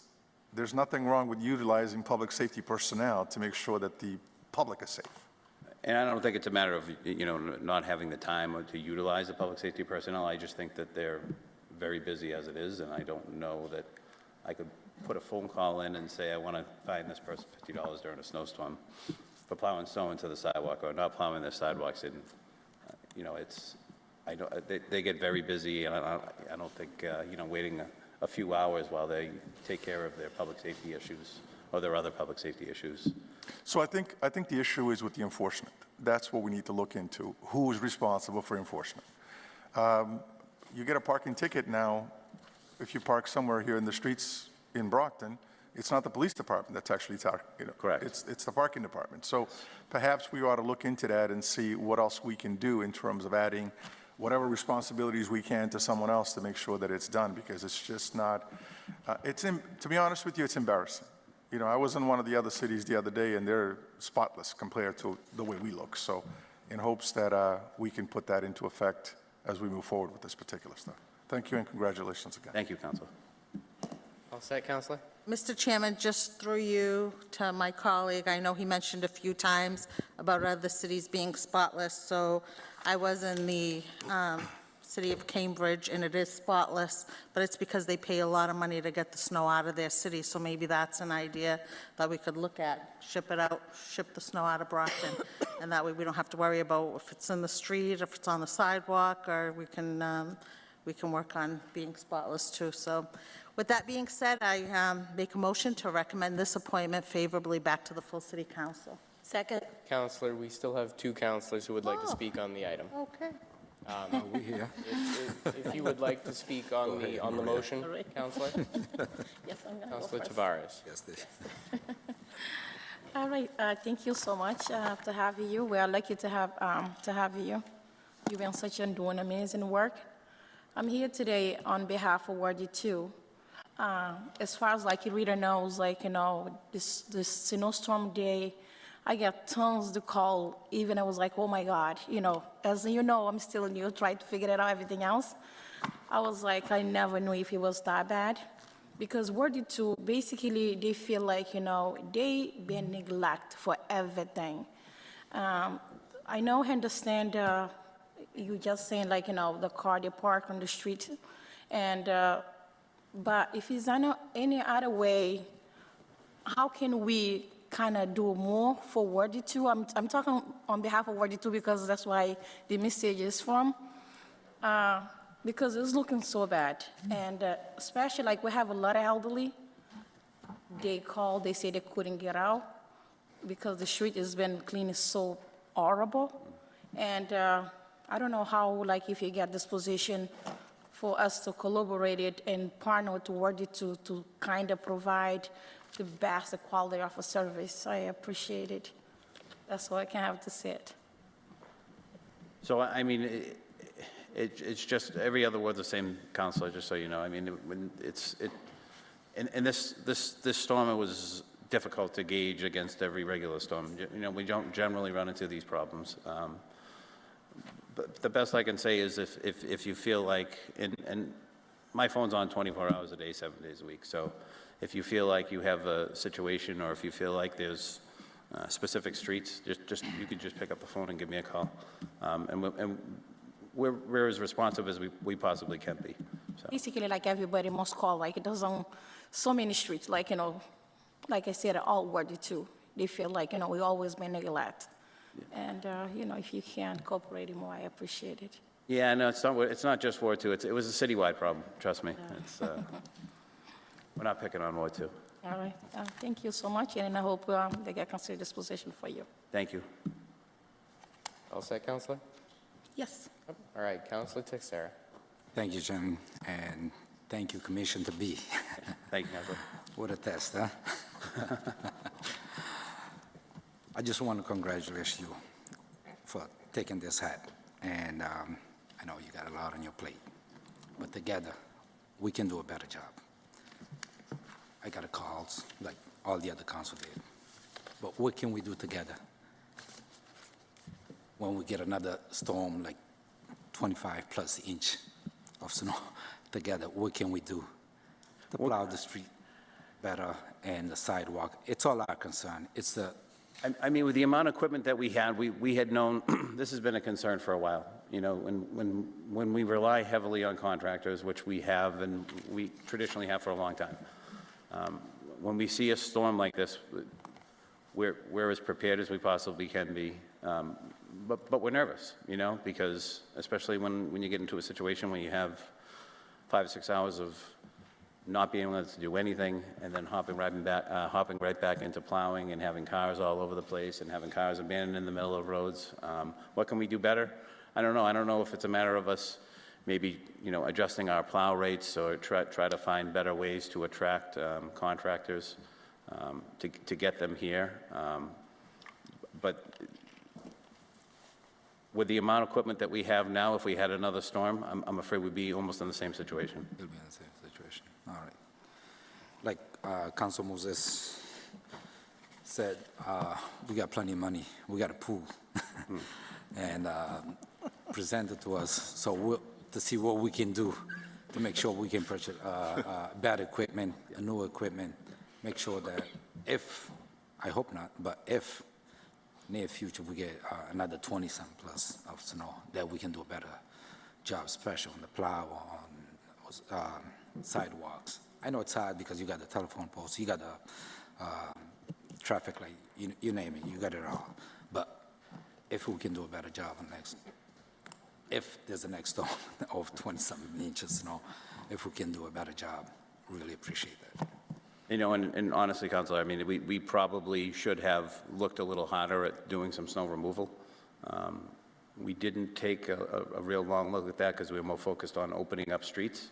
there's nothing wrong with utilizing public safety personnel to make sure that the public is safe. And I don't think it's a matter of, not having the time to utilize the public safety personnel. I just think that they're very busy as it is, and I don't know that I could put a phone call in and say, I want to fine this person $50 during a snowstorm for plowing snow into the sidewalk or not plowing their sidewalks in. They get very busy, and I don't think, waiting a few hours while they take care of their public safety issues or their other public safety issues. So I think the issue is with the enforcement. That's what we need to look into. Who is responsible for enforcement? You get a parking ticket now, if you park somewhere here in the streets in Brockton, it's not the police department that's actually, Correct. It's the parking department. So perhaps we ought to look into that and see what else we can do in terms of adding whatever responsibilities we can to someone else to make sure that it's done, because it's just not, to be honest with you, it's embarrassing. I was in one of the other cities the other day, and they're spotless compared to the way we look. So in hopes that we can put that into effect as we move forward with this particular stuff. Thank you, and congratulations again. Thank you, Councilor. All set, Councilor? Mr. Chairman, just through you to my colleague, I know he mentioned a few times about other cities being spotless, so I was in the city of Cambridge, and it is spotless, but it's because they pay a lot of money to get the snow out of their city, so maybe that's an idea that we could look at, ship the snow out of Brockton, and that way we don't have to worry about if it's in the street, if it's on the sidewalk, or we can work on being spotless too. So with that being said, I make a motion to recommend this appointment favorably back to the full city council. Second. Councilor, we still have two councilors who would like to speak on the item. Okay. If you would like to speak on the motion, Councilor? Yes, I'm going to go Councilor first. Tavares. Yes, All right, thank you so much to have you. We are lucky to have you. You've been doing amazing work. I'm here today on behalf of Ward 2. As far as like reader knows, this snowstorm day, I get tons to call. Even I was like, oh my God, as you know, I'm still new, trying to figure it out, everything else. I was like, I never knew if it was that bad. Because Ward 2, basically, they feel like, they been neglected for everything. I know, understand, you just saying like, the car they park on the street, and, but if it's any other way, how can we kind of do more for Ward 2? I'm talking on behalf of Ward 2 because that's why the message is from, because it's looking so bad, and especially like we have a lot of elderly. They call, they say they couldn't get out because the street has been cleaned so horrible. And I don't know how, like, if you get this position for us to collaborate it and partner toward it to kind of provide the best quality of a service. I appreciate it. That's all I can have to say it. So, I mean, it's just, every other word's the same, Counselor, just so you know. I mean, when and this storm, it was difficult to gauge against every regular storm. You know, we don't generally run into these problems. But the best I can say is if you feel like, and my phone's on 24 hours a day, 7 days a week. So if you feel like you have a situation, or if you feel like there's specific streets, you could just pick up the phone and give me a call. And we're as responsive as we possibly can be. So. Basically, like everybody must call, like it doesn't, so many streets, like, like I said, all Ward 2. They feel like, we always been neglected. Yeah. And, if you can cooperate more, I appreciate it. Yeah, no, it's not just Ward 2. It was a citywide problem, trust me. Yeah. It's, we're not picking on Ward 2. All right. Thank you so much, and I hope they get considered this position for you. Thank you. All set, Counselor? Yes. All right, Counselor Teixeira. Thank you, Jim, and thank you, Commissioner B. Thank you, Counselor. What a test, huh? I just want to congratulate you for taking this hat, and I know you got a lot on your plate, but together, we can do a better job. I got calls like all the other council did, but what can we do together when we get another storm like 25 plus inch of snow together? What can we do to plow the street better and the sidewalk? It's all our concern. It's the I mean, with the amount of equipment that we had known, this has been a concern for a while. You know, when we rely heavily on contractors, which we have and we traditionally have for a long time, when we see a storm like this, we're as prepared as we possibly can be. But we're nervous, because especially when you get into a situation where you have 5 or 6 hours of not being able to do anything, and then hopping right back into plowing and having cars all over the place and having cars abandoned in the middle of roads. What can we do better? I don't know. I don't know if it's a matter of us maybe, adjusting our plow rates or try to find better ways to attract contractors to get them here. But with the amount of equipment that we have now, if we had another storm, I'm afraid we'd be almost in the same situation. We'll be in the same situation. All right. Like Council Moses said, we got plenty of money. We got a pool. And presented to us. So to see what we can do to make sure we can purchase better equipment, new equipment, make sure that if, I hope not, but if near future we get another 20-something plus of snow, that we can do a better job, especially on the plow, on sidewalks. I know it's hard because you got the telephone posts, you got the traffic light, you name it, you got it all. But if we can do a better job on next, if there's a next storm of 20-something inches of snow, if we can do a better job, really appreciate that. And honestly, Councilor, I mean, we probably should have looked a little harder at doing some snow removal. We didn't take a real long look at that because we were more focused on opening up streets.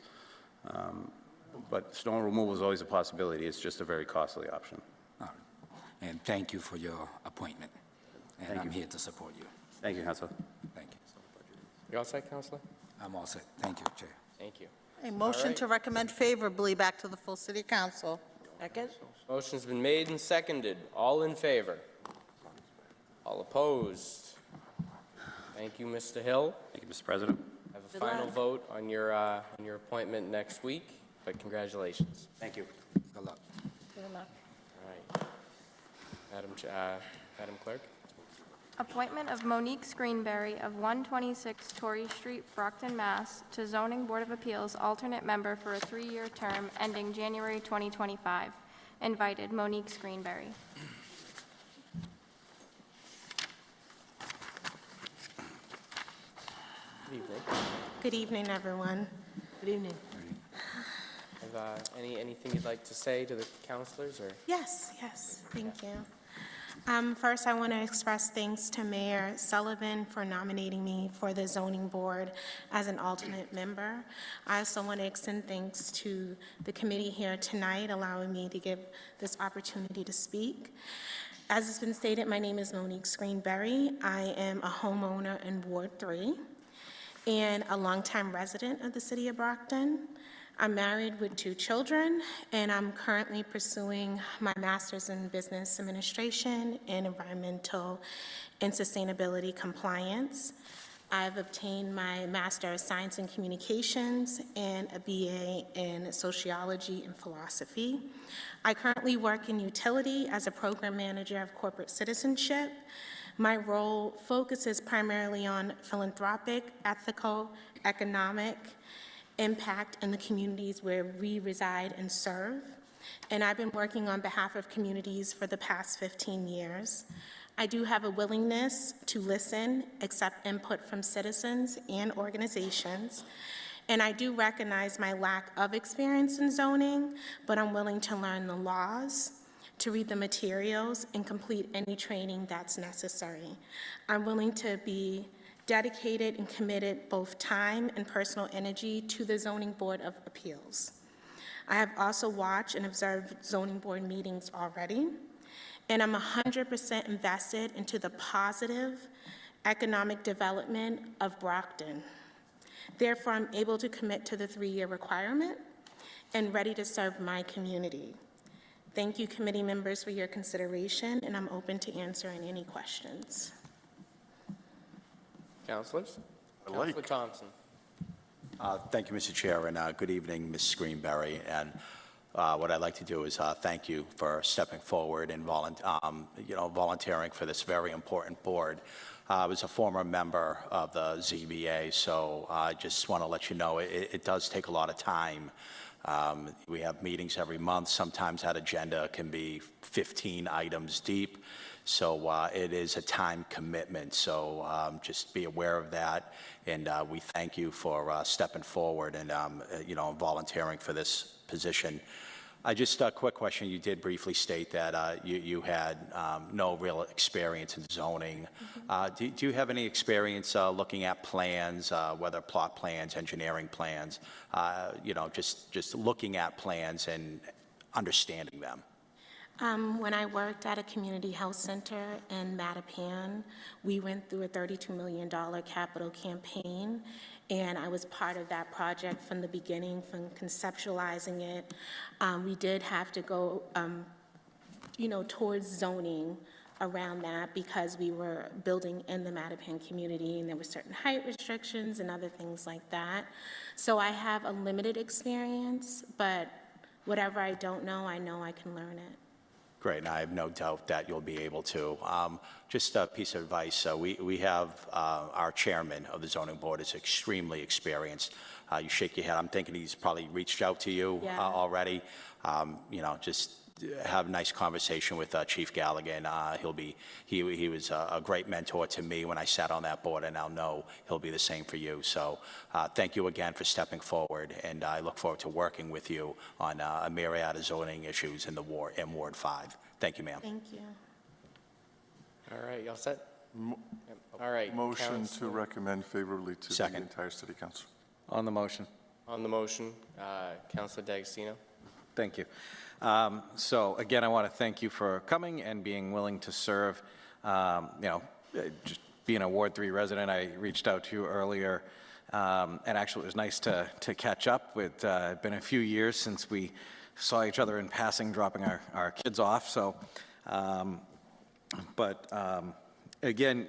But snow removal is always a possibility. It's just a very costly option. All right. And thank you for your appointment. And I'm here to support you. Thank you, Councilor. Thank you. You all set, Counselor? I'm all set. Thank you, Chair. Thank you. A motion to recommend favorably back to the full city council. Second? Motion's been made and seconded. All in favor? All opposed? Thank you, Mr. Hill. Thank you, Mr. President. Have a final vote on your appointment next week, but congratulations. Thank you. Good luck. Good luck. All right. Madam Clerk? Appointment of Monique Screenberry of 126 Torrey Street, Brockton, Mass. to Zoning Board of Appeals alternate member for a 3-year term ending January 2025. Invited, Monique Screenberry. Good evening. Good evening, everyone. Good evening. Have anything you'd like to say to the counselors, or? Yes, thank you. First, I want to express thanks to Mayor Sullivan for nominating me for the zoning board as an alternate member. I also want to extend thanks to the committee here tonight, allowing me to give this opportunity to speak. As has been stated, my name is Monique Screenberry. I am a homeowner in Ward 3 and a longtime resident of the city of Brockton. I'm married with 2 children, and I'm currently pursuing my master's in business administration and environmental and sustainability compliance. I've obtained my Master of Science in Communications and a BA in Sociology and Philosophy. I currently work in utility as a program manager of corporate citizenship. My role focuses primarily on philanthropic, ethical, economic impact in the communities where we reside and serve. And I've been working on behalf of communities for the past 15 years. I do have a willingness to listen, accept input from citizens and organizations, and I do recognize my lack of experience in zoning, but I'm willing to learn the laws, to read the materials, and complete any training that's necessary. I'm willing to be dedicated and committed both time and personal energy to the Zoning Board of Appeals. I have also watched and observed zoning board meetings already, and I'm 100% invested into the positive economic development of Brockton. Therefore, I'm able to commit to the 3-year requirement and ready to serve my community. Thank you, committee members, for your consideration, and I'm open to answering any questions. Counselors? Counselor Thompson. Thank you, Mr. Chair, and good evening, Ms. Screenberry. And what I'd like to do is thank you for stepping forward and volunteering for this very important board. I was a former member of the ZBA, so I just want to let you know it does take a lot of time. We have meetings every month. Sometimes that agenda can be 15 items deep. So it is a time commitment. So just be aware of that. And we thank you for stepping forward and, volunteering for this position. Just a quick question. You did briefly state that you had no real experience in zoning. Do you have any experience looking at plans, whether plot plans, engineering plans, just looking at plans and understanding them? When I worked at a community health center in Mattapan, we went through a $32 million capital campaign, and I was part of that project from the beginning, from conceptualizing it. We did have to go, towards zoning around that because we were building in the Mattapan community, and there were certain height restrictions and other things like that. So I have a limited experience, but whatever I don't know, I know I can learn it. Great, and I have no doubt that you'll be able to. Just a piece of advice, we have our chairman of the zoning board is extremely experienced. You shake your head, I'm thinking he's probably reached out to you already. Just have a nice conversation with Chief Gallagher, and he was a great mentor to me when I sat on that board, and I'll know he'll be the same for you. So thank you again for stepping forward, and I look forward to working with you on a myriad of zoning issues in Ward 5. Thank you, ma'am. Thank you. All right, you all set? All right. Motion to recommend favorably to the entire city council. On the motion. On the motion, Councilor D'Agostino. Thank you. So again, I want to thank you for coming and being willing to serve. Just being a Ward 3 resident, I reached out to you earlier, and actually it was nice to catch up. It's been a few years since we saw each other in passing, dropping our kids off. So, again,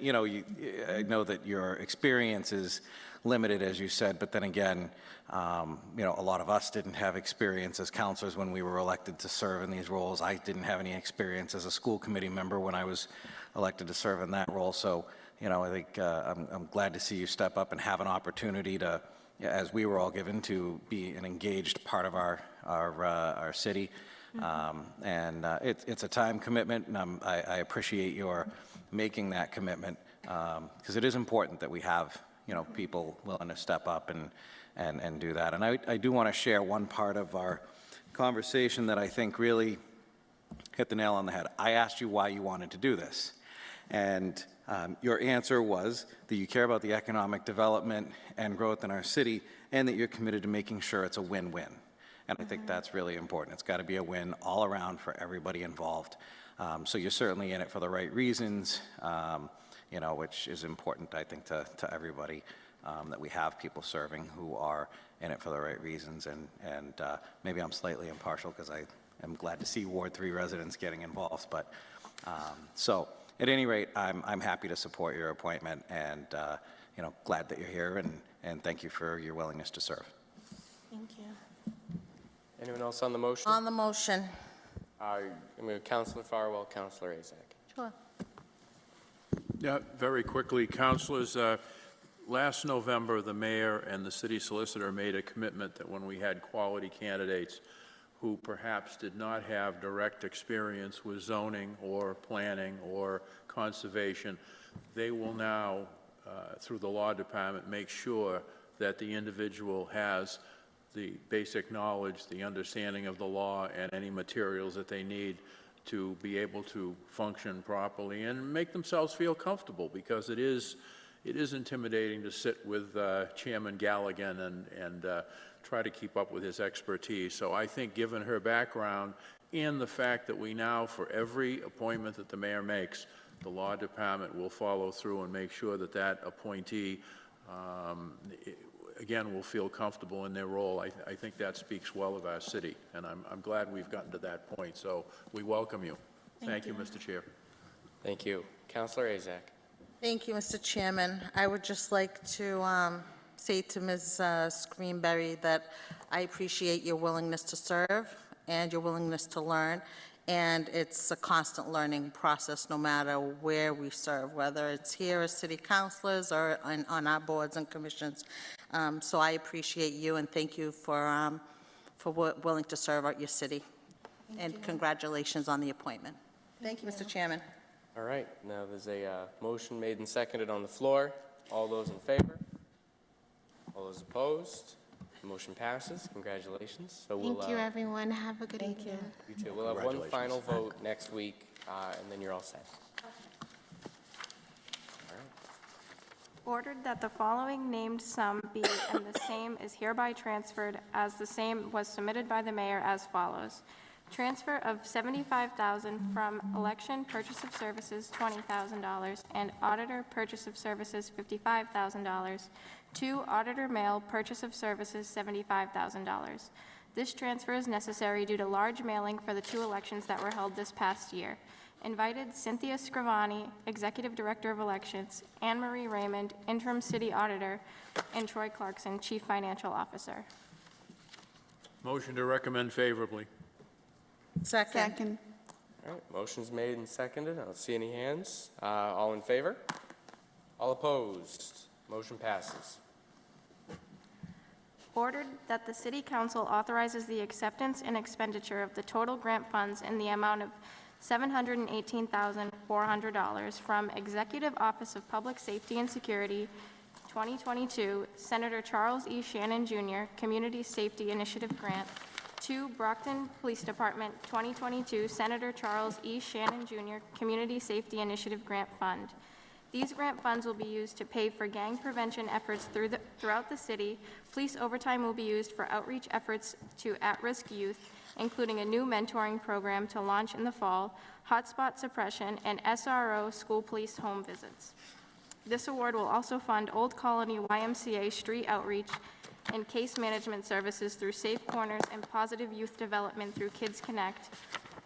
I know that your experience is limited, as you said, but then again, a lot of us didn't have experience as counselors when we were elected to serve in these roles. I didn't have any experience as a school committee member when I was elected to serve in that role. So, I think I'm glad to see you step up and have an opportunity to, as we were all given, to be an engaged part of our city. It's a time commitment, and I appreciate your making that commitment, because it is important that we have, people willing to step up and do that. And I do want to share one part of our conversation that I think really hit the nail on the head. I asked you why you wanted to do this, and your answer was that you care about the economic development and growth in our city, and that you're committed to making sure it's a win-win. And I think that's really important. It's got to be a win all around for everybody involved. So you're certainly in it for the right reasons, which is important, I think, to everybody, that we have people serving who are in it for the right reasons. And maybe I'm slightly impartial because I am glad to see Ward 3 residents getting involved. But so at any rate, I'm happy to support your appointment, and glad that you're here, and thank you for your willingness to serve. Thank you. Anyone else on the motion? On the motion. I'm going to Councilor Farwell, Councilor Azak. Sure. Yeah, very quickly, councilors, last November, the mayor and the city solicitor made a commitment that when we had quality candidates who perhaps did not have direct experience with zoning or planning or conservation, they will now, through the law department, make sure that the individual has the basic knowledge, the understanding of the law, and any materials that they need to be able to function properly and make themselves feel comfortable, because it is intimidating to sit with Chairman Galligan and try to keep up with his expertise. So I think, given her background and the fact that we now, for every appointment that the mayor makes, the law department will follow through and make sure that that appointee again, will feel comfortable in their role. I think that speaks well of our city, and I'm glad we've gotten to that point. So we welcome you. Thank you, Mr. Chair. Thank you. Councilor Azak. Thank you, Mr. Chairman. I would just like to say to Ms. Screenberry that I appreciate your willingness to serve and your willingness to learn. And it's a constant learning process no matter where we serve, whether it's here as city councilors or on our boards and commissions. So I appreciate you, and thank you for willing to serve out your city. And congratulations on the appointment. Thank you, Mr. Chairman. All right, now there's a motion made and seconded on the floor. All those in favor? All those opposed? The motion passes. Congratulations. So Thank you, everyone. Have a good evening. You too. We'll have one final vote next week, and then you're all set. All right. Ordered that the following named sum be and the same is hereby transferred as the same was submitted by the mayor as follows. Transfer of $75,000 from election purchase of services $20,000 and auditor purchase of services $55,000 to auditor mail purchase of services $75,000. This transfer is necessary due to large mailing for the 2 elections that were held this past year. Invited Cynthia Scrivani, Executive Director of Elections, Anne Marie Raymond, Interim City Auditor, and Troy Clarkson, Chief Financial Officer. Motion to recommend favorably. Second. All right, motion's made and seconded. I don't see any hands. All in favor? All opposed? Motion passes. Ordered that the City Council authorizes the acceptance and expenditure of the total grant funds in the amount of $718,400 from Executive Office of Public Safety and Security, 2022, Senator Charles E. Shannon, Jr., Community Safety Initiative Grant, to Brockton Police Department, 2022, Senator Charles E. Shannon, Jr., Community Safety Initiative Grant Fund. These grant funds will be used to pay for gang prevention efforts throughout the city. Police overtime will be used for outreach efforts to at-risk youth, including a new mentoring program to launch in the fall, hotspot suppression, and SRO school police home visits. This award will also fund Old Colony YMCA street outreach and case management services through Safe Corners and positive youth development through Kids Connect,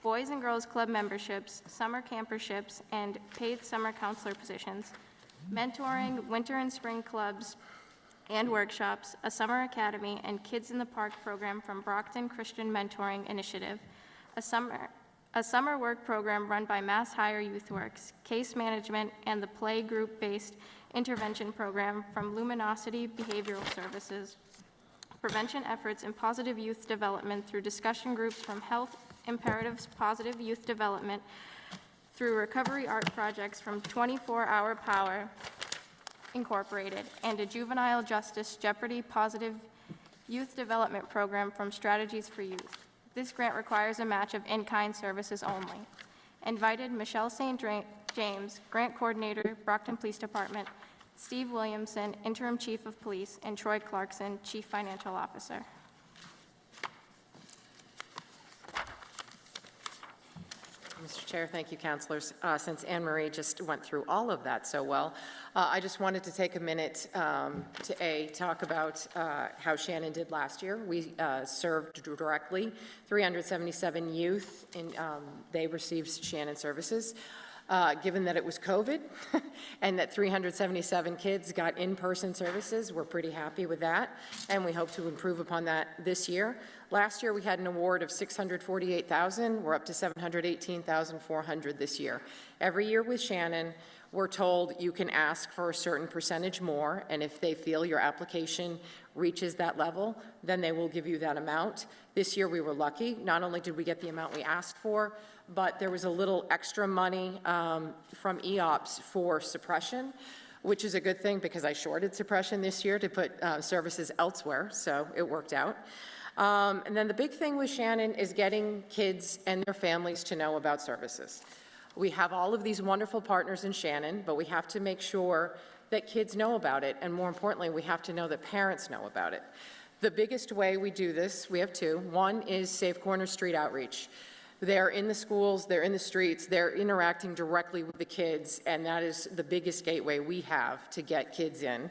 Boys and Girls Club memberships, summer camperships, and paid summer counselor positions, mentoring, winter and spring clubs and workshops, a summer academy, and Kids in the Park program from Brockton Christian Mentoring Initiative, a summer work program run by Mass Higher Youth Works, case management, and the play group-based intervention program from Luminosity Behavioral Services, prevention efforts and positive youth development through discussion groups from Health Imperatives Positive Youth Development through recovery art projects from 24-Hour Power Incorporated, and a juvenile justice Jeopardy Positive Youth Development Program from Strategies for Youth. This grant requires a match of in-kind services only. Invited Michelle St. James, Grant Coordinator, Brockton Police Department, Steve Williamson, Interim Chief of Police, and Troy Clarkson, Chief Financial Officer. Mr. Chair, thank you, councilors. Since Anne Marie just went through all of that so well, I just wanted to take a minute to talk about how Shannon did last year. We served directly 377 youth, and they received Shannon services. Given that it was COVID and that 377 kids got in-person services, we're pretty happy with that, and we hope to improve upon that this year. Last year, we had an award of $648,000. We're up to $718,400 this year. Every year with Shannon, we're told you can ask for a certain percentage more, and if they feel your application reaches that level, then they will give you that amount. This year, we were lucky. Not only did we get the amount we asked for, but there was a little extra money from EOPS for suppression, which is a good thing because I shorted suppression this year to put services elsewhere, so it worked out. And then the big thing with Shannon is getting kids and their families to know about services. We have all of these wonderful partners in Shannon, but we have to make sure that kids know about it, and more importantly, we have to know that parents know about it. The biggest way we do this, we have two. One is Safe Corner Street Outreach. They're in the schools, they're in the streets, they're interacting directly with the kids, and that is the biggest gateway we have to get kids in.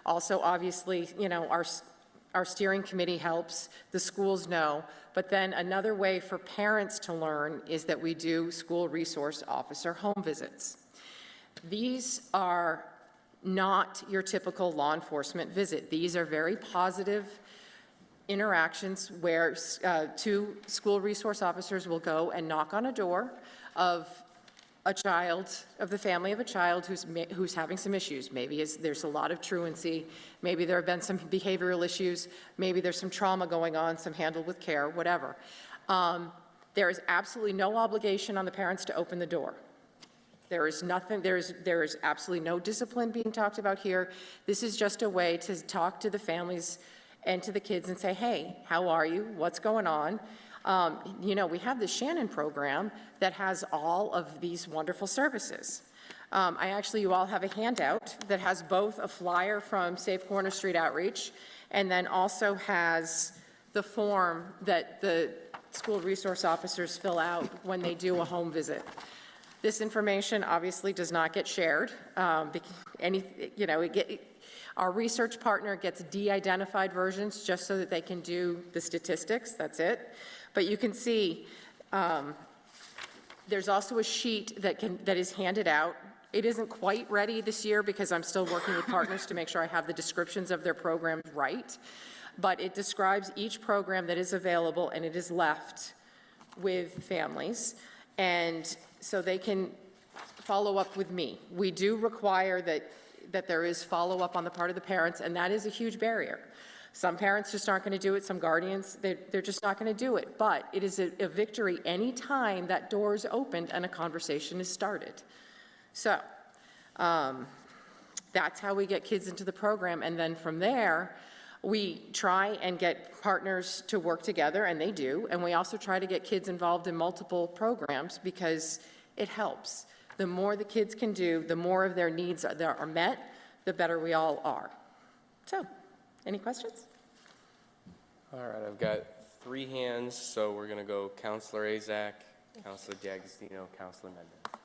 Also, obviously, you know, our steering committee helps, the schools know, but then another way for parents to learn is that we do school resource officer home visits. These are not your typical law enforcement visit. These are very positive interactions where two school resource officers will go and knock on a door of a child, of the family of a child who's having some issues. Maybe there's a lot of truancy, maybe there have been some behavioral issues, maybe there's some trauma going on, some handled with care, whatever. There is absolutely no obligation on the parents to open the door. There is nothing, there is absolutely no discipline being talked about here. This is just a way to talk to the families and to the kids and say, hey, how are you? What's going on? You know, we have the Shannon program that has all of these wonderful services. You all have a handout that has both a flyer from Safe Corner Street Outreach and then also has the form that the school resource officers fill out when they do a home visit. This information obviously does not get shared. Our research partner gets de-identified versions just so that they can do the statistics, that's it. But you can see there's also a sheet that is handed out. It isn't quite ready this year because I'm still working with partners to make sure I have the descriptions of their programs right. But it describes each program that is available, and it is left with families. And so they can follow up with me. We do require that there is follow-up on the part of the parents, and that is a huge barrier. Some parents just aren't going to do it. Some guardians, they're just not going to do it. But it is a victory any time that door is opened and a conversation is started. So that's how we get kids into the program. And then from there, we try and get partners to work together, and they do. And we also try to get kids involved in multiple programs because it helps. The more the kids can do, the more of their needs are met, the better we all are. So, any questions? All right, I've got three hands, so we're going to go Councilor Azak, Councilor D'Agostino, Councilor Mendez.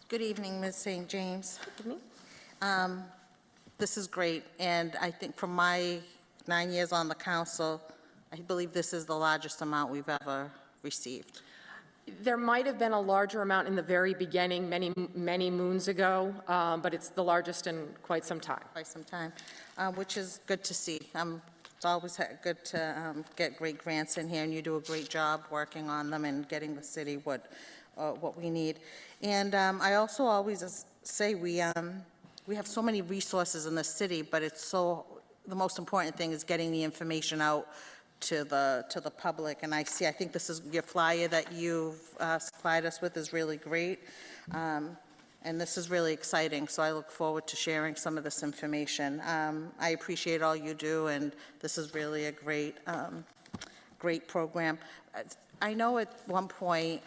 Good evening, Ms. St. James. Good evening. This is great, and I think from my 9 years on the council, I believe this is the largest amount we've ever received? There might have been a larger amount in the very beginning, many moons ago, but it's the largest in quite some time. Quite some time, which is good to see. It's always good to get great grants in here, and you do a great job working on them and getting the city what we need. And I also always say we have so many resources in the city, but the most important thing is getting the information out to the public. And I think this is your flyer that you've supplied us with is really great. And this is really exciting, so I look forward to sharing some of this information. I appreciate all you do, and this is really a great program. I know at one point,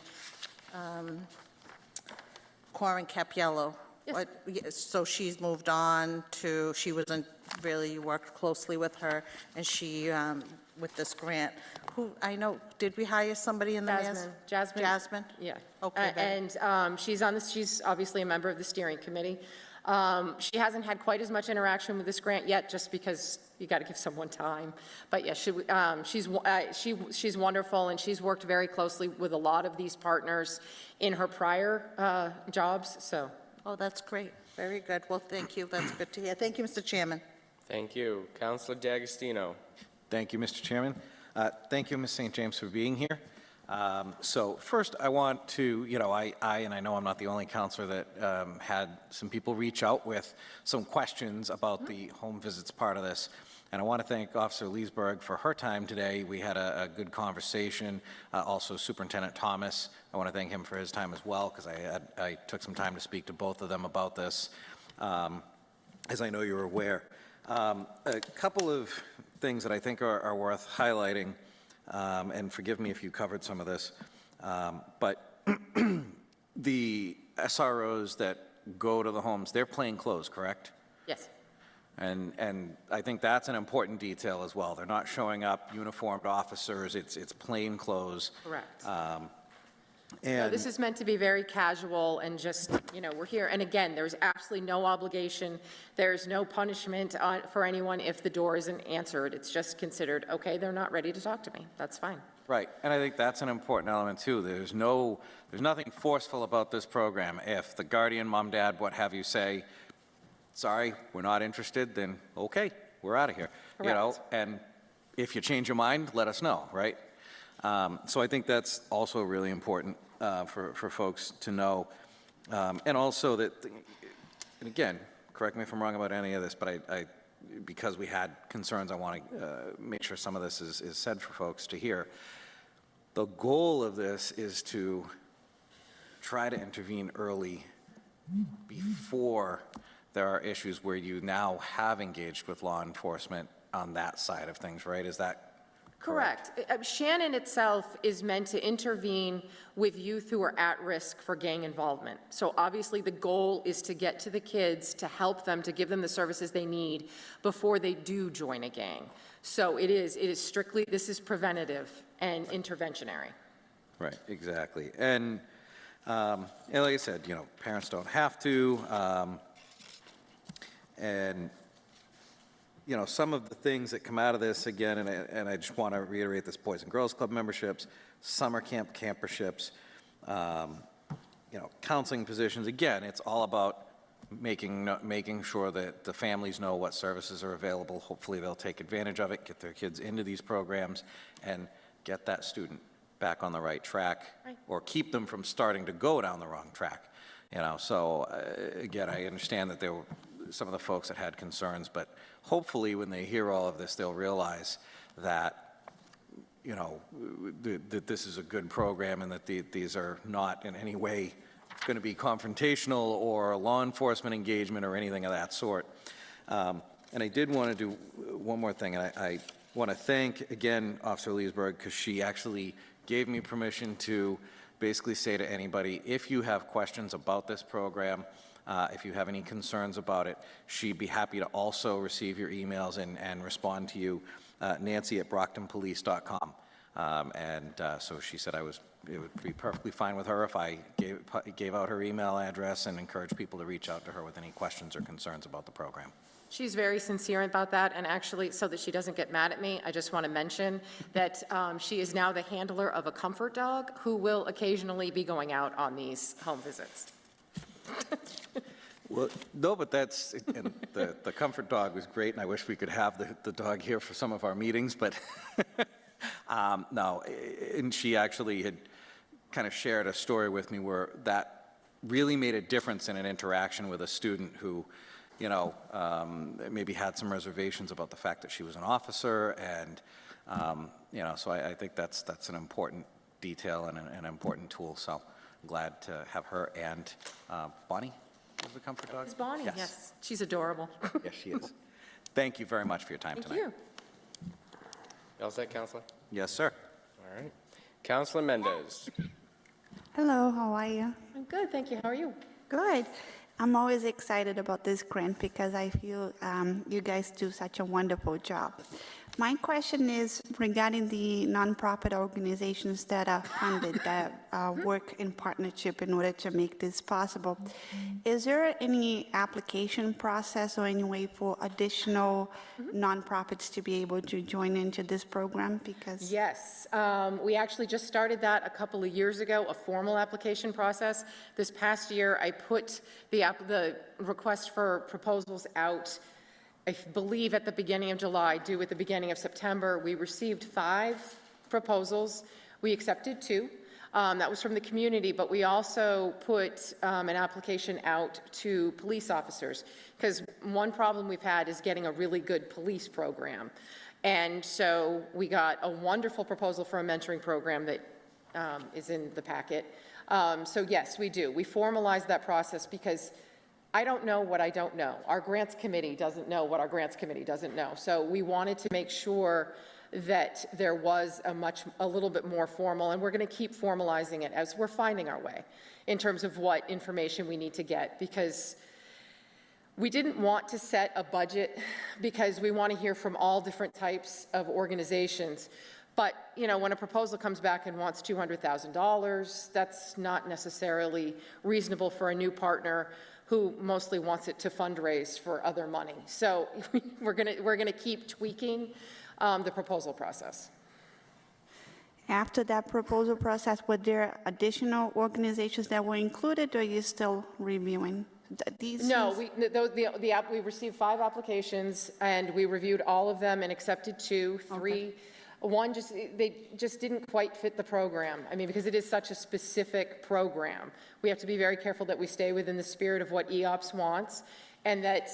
Corin Capiello, so she's moved on to, she wasn't really, you worked closely with her, and she, with this grant, I know, did we hire somebody in the Jasmine? Yeah. Okay. And she's obviously a member of the steering committee. She hasn't had quite as much interaction with this grant yet, just because you got to give someone time. But yeah, she's wonderful, and she's worked very closely with a lot of these partners in her prior jobs, so. Oh, that's great. Very good. Well, thank you. That's good to hear. Thank you, Mr. Chairman. Thank you. Councilor D'Agostino. Thank you, Mr. Chairman. Thank you, Ms. St. James, for being here. So first, I want to, and I know I'm not the only counselor that had some people reach out with some questions about the home visits part of this. And I want to thank Officer Leesburg for her time today. We had a good conversation. Also, Superintendent Thomas, I want to thank him for his time as well, because I took some time to speak to both of them about this, as I know you're aware. A couple of things that I think are worth highlighting, and forgive me if you covered some of this, but the SROs that go to the homes, they're plain clothes, correct? Yes. And I think that's an important detail as well. They're not showing up uniformed officers, it's plain clothes. Correct. And No, this is meant to be very casual and just, we're here. And again, there's absolutely no obligation. There's no punishment for anyone if the door isn't answered. It's just considered, okay, they're not ready to talk to me. That's fine. Right, and I think that's an important element too. There's nothing forceful about this program. If the guardian, mom, dad, what have you say, sorry, we're not interested, then okay, we're out of here. Correct. And if you change your mind, let us know, right? So I think that's also really important for folks to know. And also that, and again, correct me if I'm wrong about any of this, but because we had concerns, I want to make sure some of this is said for folks to hear. The goal of this is to try to intervene early before there are issues where you now have engaged with law enforcement on that side of things, right? Is that correct? Shannon itself is meant to intervene with youth who are at risk for gang involvement. So obviously the goal is to get to the kids, to help them, to give them the services they need before they do join a gang. So it is strictly, this is preventative and interventionary. Right, exactly. And like I said, parents don't have to. And some of the things that come out of this, again, and I just want to reiterate this, Boys and Girls Club memberships, summer camp camperships, counseling positions. Again, it's all about making sure that the families know what services are available. Hopefully they'll take advantage of it, get their kids into these programs, and get that student back on the right track, or keep them from starting to go down the wrong track. So again, I understand that there were some of the folks that had concerns, but hopefully when they hear all of this, they'll realize that, that this is a good program and that these are not in any way going to be confrontational or law enforcement engagement or anything of that sort. And I did want to do one more thing, and I want to thank, again, Officer Leesburg, because she actually gave me permission to basically say to anybody, if you have questions about this program, if you have any concerns about it, she'd be happy to also receive your emails and respond to you, Nancy@BrocktonPolice.com. So she said it would be perfectly fine with her if I gave out her email address and encouraged people to reach out to her with any questions or concerns about the program. She's very sincere about that, and actually, so that she doesn't get mad at me, I just want to mention that she is now the handler of a comfort dog who will occasionally be going out on these home visits. Well, no, but that's, and the comfort dog was great, and I wish we could have the dog here for some of our meetings, but no, and she actually had kind of shared a story with me where that really made a difference in an interaction with a student who, you know, maybe had some reservations about the fact that she was an officer, and, you know, so I think that's an important detail and an important tool, so I'm glad to have her and Bonnie is the comfort dog? It's Bonnie, yes. She's adorable. Yes, she is. Thank you very much for your time Thank tonight. you. You all set, Counselor? Yes, sir. All right. Counselor Mendez. Hello, how are you? I'm good, thank you. How are you? Good. I'm always excited about this grant because I feel you guys do such a wonderful job. My question is regarding the nonprofit organizations that are funded, that work in partnership in order to make this possible. Is there any application process or any way for additional nonprofits to be able to join into this program? Because Yes, we actually just started that a couple of years ago, a formal application process. This past year, I put the request for proposals out, I believe at the beginning of July, due at the beginning of September. We received 5 proposals. We accepted 2. That was from the community, but we also put an application out to police officers, because one problem we've had is getting a really good police program. And so we got a wonderful proposal for a mentoring program that is in the packet. So yes, we do. We formalize that process because I don't know what I don't know. Our grants committee doesn't know what our grants committee doesn't know. So we wanted to make sure that there was a little bit more formal, and we're going to keep formalizing it as we're finding our way in terms of what information we need to get, because we didn't want to set a budget because we want to hear from all different types of organizations. But, you know, when a proposal comes back and wants $200,000, that's not necessarily reasonable for a new partner who mostly wants it to fundraise for other money. So we're gonna keep tweaking the proposal process. after that proposal process, were there additional organizations that were included, or are you still reviewing these? No, we received 5 applications, and we reviewed all of them and accepted 2, 3. One, they just didn't quite fit the program. I mean, because it is such a specific program. We have to be very careful that we stay within the spirit of what EOPS wants, and that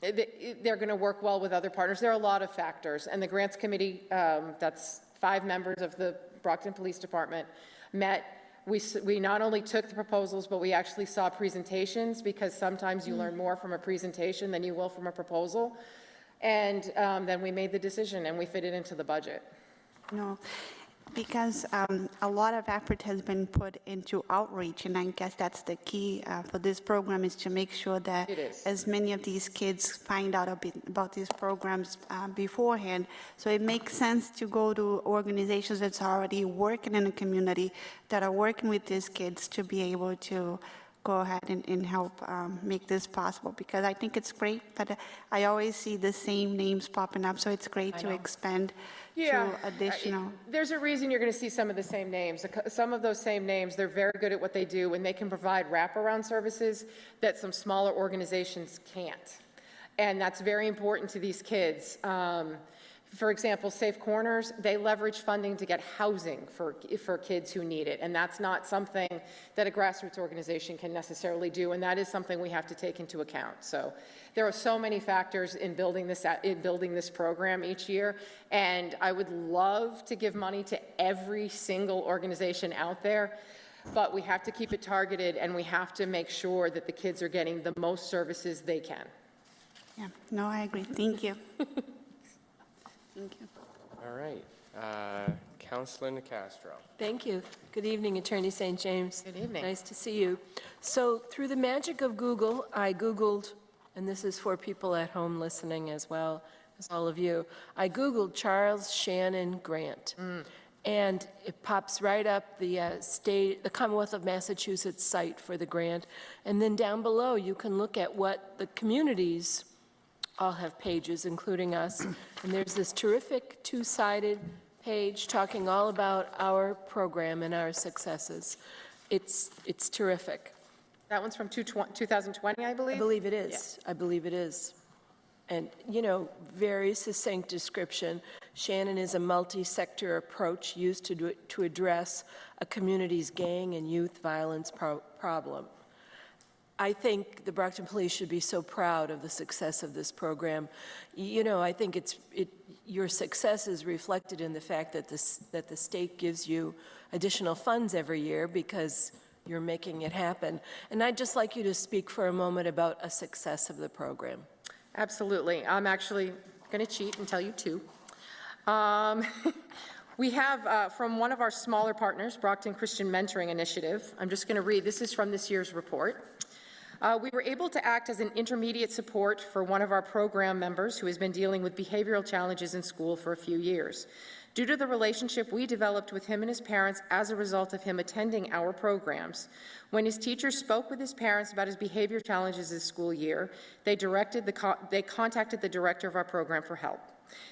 they're going to work well with other partners. There are a lot of factors, and the grants committee, that's 5 members of the Brockton Police Department, met. We not only took the proposals, but we actually saw presentations, because sometimes you learn more from a presentation than you will from a proposal. And then we made the decision, and we fit it into the budget. No, because a lot of effort has been put into outreach, and I guess that's the key for this program, is to make sure that as many of these kids find out a bit about these programs beforehand. So it makes sense to go to organizations that's already working in the community, that are working with these kids, to be able to go ahead and help make this possible, because I think it's great, but I always see the same names popping up, so it's great to expand to additional. There's a reason you're going to see some of the same names. Some of those same names, they're very good at what they do, and they can provide wraparound services that some smaller organizations can't. And that's very important to these kids. For example, Safe Corners, they leverage funding to get housing for kids who need it, and that's not something that a grassroots organization can necessarily do, and that is something we have to take into account. So there are so many factors in building this program each year, and I would love to give money to every single organization out there, but we have to keep it targeted, and we have to make sure that the kids are getting the most services they can. Yeah, no, I agree. Thank you. Thank you. All right. Councilor Nicastro. Thank you. Good evening, Attorney St. James. Good evening. Nice to see you. So through the magic of Google, I Googled, and this is for people at home listening as well as all of you, I Googled Charles Shannon Grant. And it pops right up the the Commonwealth of Massachusetts site for the grant. And then down below, you can look at what the communities all have pages, including us. And there's this terrific two-sided page talking all about our program and our successes. It's terrific. That one's from 2020, I believe? I believe it is. I believe it is. And, you know, very succinct description. Shannon is a multi-sector approach used to address a community's gang and youth violence problem. I think the Brockton Police should be so proud of the success of this program. You know, I think your success is reflected in the fact that the state gives you additional funds every year because you're making it happen. And I'd just like you to speak for a moment about a success of the program. Absolutely. I'm actually going to cheat and tell you two. We have, from one of our smaller partners, Brockton Christian Mentoring Initiative, I'm just going to read, this is from this year's report. We were able to act as an intermediate support for one of our program members who has been dealing with behavioral challenges in school for a few years. Due to the relationship we developed with him and his parents as a result of him attending our programs, when his teachers spoke with his parents about his behavior challenges this school year, they contacted the director of our program for help.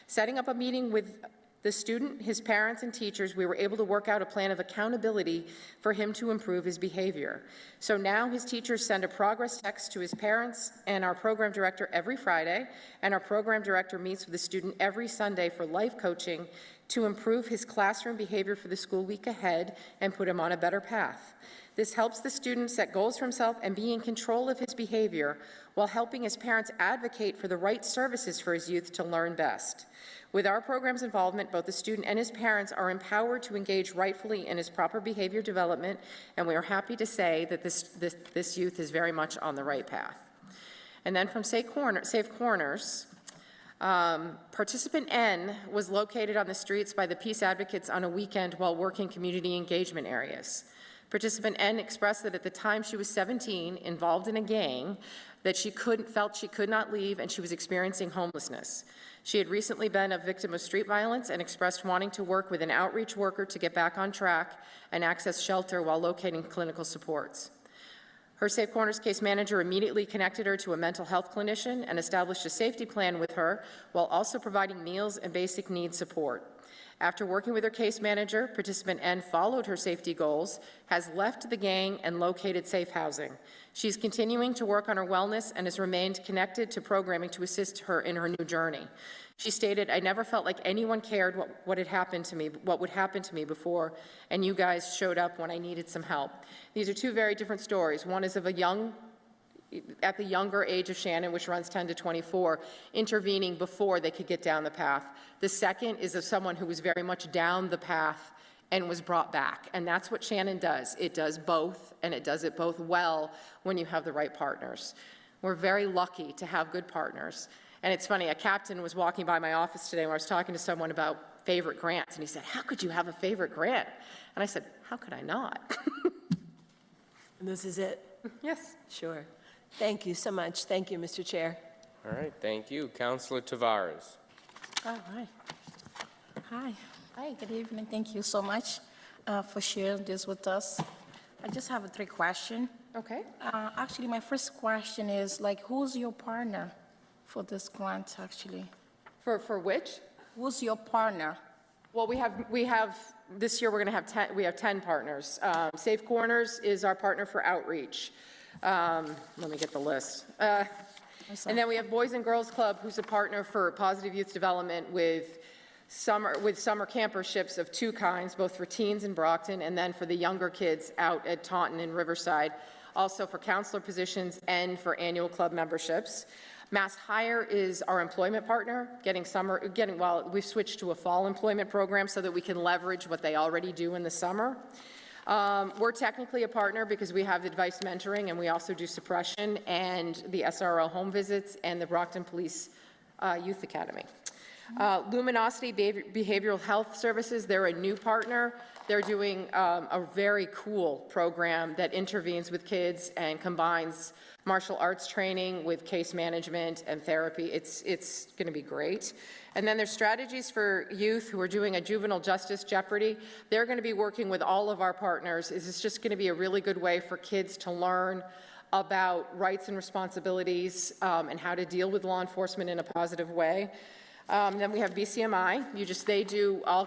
Setting up a meeting with the student, his parents, and teachers, we were able to work out a plan of accountability for him to improve his behavior. So now his teachers send a progress text to his parents and our program director every Friday, and our program director meets with the student every Sunday for life coaching to improve his classroom behavior for the school week ahead and put him on a better path. This helps the student set goals for himself and be in control of his behavior while helping his parents advocate for the right services for his youth to learn best. With our program's involvement, both the student and his parents are empowered to engage rightfully in his proper behavior development, and we are happy to say that this youth is very much on the right path. And then from Safe Corners, participant N was located on the streets by the Peace Advocates on a weekend while working community engagement areas. Participant N expressed that at the time she was 17, involved in a gang, that she felt she could not leave and she was experiencing homelessness. She had recently been a victim of street violence and expressed wanting to work with an outreach worker to get back on track and access shelter while locating clinical supports. Her Safe Corners case manager immediately connected her to a mental health clinician and established a safety plan with her while also providing meals and basic needs support. After working with her case manager, participant N followed her safety goals, has left the gang, and located safe housing. She's continuing to work on her wellness and has remained connected to programming to assist her in her new journey. She stated, "I never felt like anyone cared what would happen to me before, and you guys showed up when I needed some help." These are two very different stories. One is of at the younger age of Shannon, which runs 10 to 24, intervening before they could get down the path. The second is of someone who was very much down the path and was brought back. And that's what Shannon does. It does both, and it does it both well when you have the right partners. We're very lucky to have good partners. And it's funny, a captain was walking by my office today when I was talking to someone about favorite grants, and he said, "How could you have a favorite grant?" And I said, "How could I not?" And this is it? Yes. Sure. Thank you so much. Thank you, Mr. Chair. All right, thank you. Councilor Tavares. Oh, hi. Hi. Hi, good evening. Thank you so much for sharing this with us. I just have 3 questions. Okay. Actually, my first question is, who's your partner for this grant, actually? For which? Who's your partner? Well, we have this year we're going to have 10. We have 10 partners. Safe Corners is our partner for outreach. Let me get the list. And then we have Boys and Girls Club, who's a partner for positive youth development with summer camperships of 2 kinds, both for teens in Brockton and then for the younger kids out at Taunton and Riverside, also for counselor positions and for annual club memberships. Mass Hire is our employment partner, we've switched to a fall employment program so that we can leverage what they already do in the summer. We're technically a partner because we have advice mentoring and we also do suppression and the SRO home visits and the Brockton Police Youth Academy. Luminosity Behavioral Health Services, they're a new partner. They're doing a very cool program that intervenes with kids and combines martial arts training with case management and therapy. It's going to be great. And then there's Strategies for Youth who are doing a juvenile justice jeopardy. They're going to be working with all of our partners. It's just going to be a really good way for kids to learn about rights and responsibilities and how to deal with law enforcement in a positive way. Then we have BCMI. They do all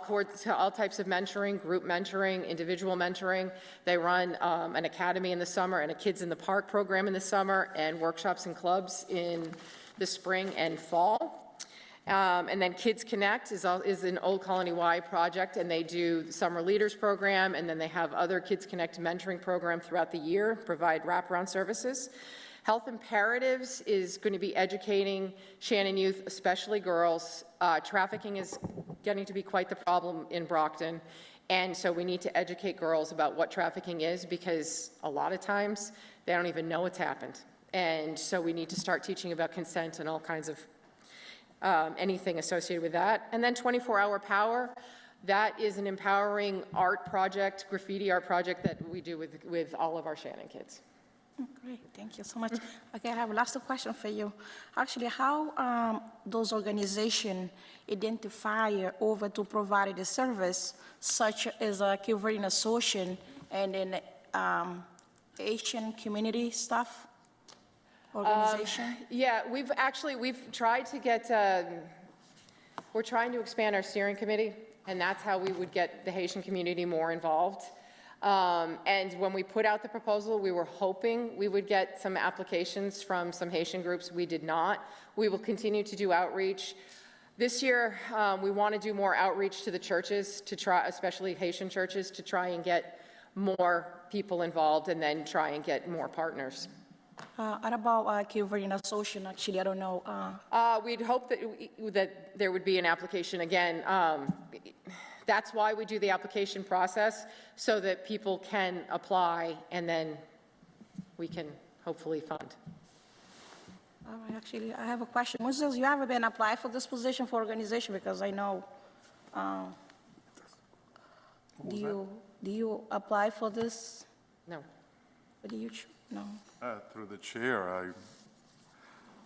types of mentoring, group mentoring, individual mentoring. They run an academy in the summer and a Kids in the Park program in the summer and workshops and clubs in the spring and fall. And then Kids Connect is an Old Colony Y project, and they do the Summer Leaders Program, and then they have other Kids Connect mentoring program throughout the year, provide wraparound services. Health Imperatives is going to be educating Shannon youth, especially girls. Trafficking is getting to be quite the problem in Brockton, and so we need to educate girls about what trafficking is, because a lot of times they don't even know it's happened. And so we need to start teaching about consent and all kinds of anything associated with that. And then 24-Hour Power, that is an empowering art project, graffiti art project that we do with all of our Shannon kids. Great, thank you so much. Okay, I have a last question for you. Actually, how those organizations identify over to provide the service, such as a Kilverian Association and then Asian community stuff? Organization? Yeah, we've tried to get, we're trying to expand our steering committee, and that's how we would get the Haitian community more involved. And when we put out the proposal, we were hoping we would get some applications from some Haitian groups. We did not. We will continue to do outreach. This year, we want to do more outreach to the churches, especially Haitian churches, to try and get more people involved and then try and get more partners. What about Kilverian Association? Actually, I don't know. We'd hope that there would be an application again. That's why we do the application process, so that people can apply and then we can hopefully fund. All right, actually, I have a question. Moses, you ever been applied for this position for organization? Because I know, do you apply for this? No. What do you, no? Through the chair,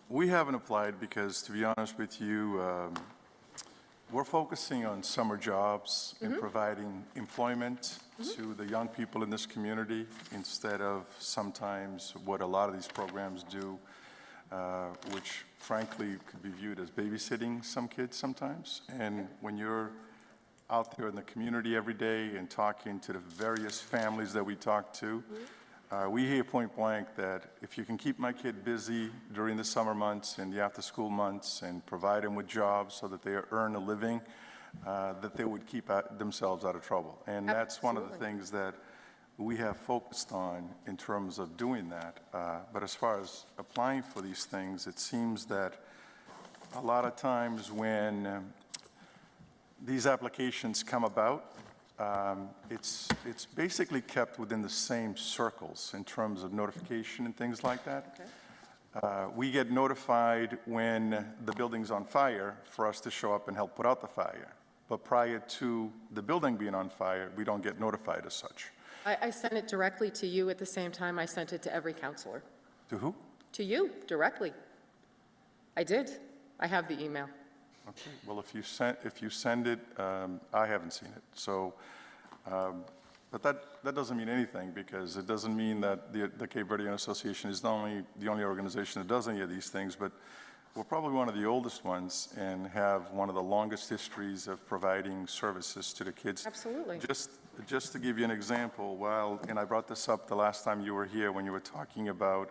we haven't applied because, to be honest with you, we're focusing on summer jobs and providing employment to the young people in this community instead of sometimes what a lot of these programs do, which frankly could be viewed as babysitting some kids sometimes. And when you're out there in the community every day and talking to the various families that we talk to, we hear point blank that if you can keep my kid busy during the summer months and the after-school months and provide them with jobs so that they earn a living, that they would keep themselves out of trouble. And that's one of the things that we have focused on in terms of doing that. But as far as applying for these things, it seems that a lot of times when these applications come about, it's basically kept within the same circles in terms of notification and things like that. Okay. We get notified when the building's on fire for us to show up and help put out the fire. But prior to the building being on fire, we don't get notified as such. I sent it directly to you at the same time I sent it to every counselor. To who? To you, directly. I did. I have the email. Okay, well, if you send it, I haven't seen it. So, but that doesn't mean anything, because it doesn't mean that the Cape Verdean Association is not only the only organization that does any of these things, but we're probably one of the oldest ones and have one of the longest histories of providing services to the kids. Absolutely. Just to give you an example, and I brought this up the last time you were here when you were talking about.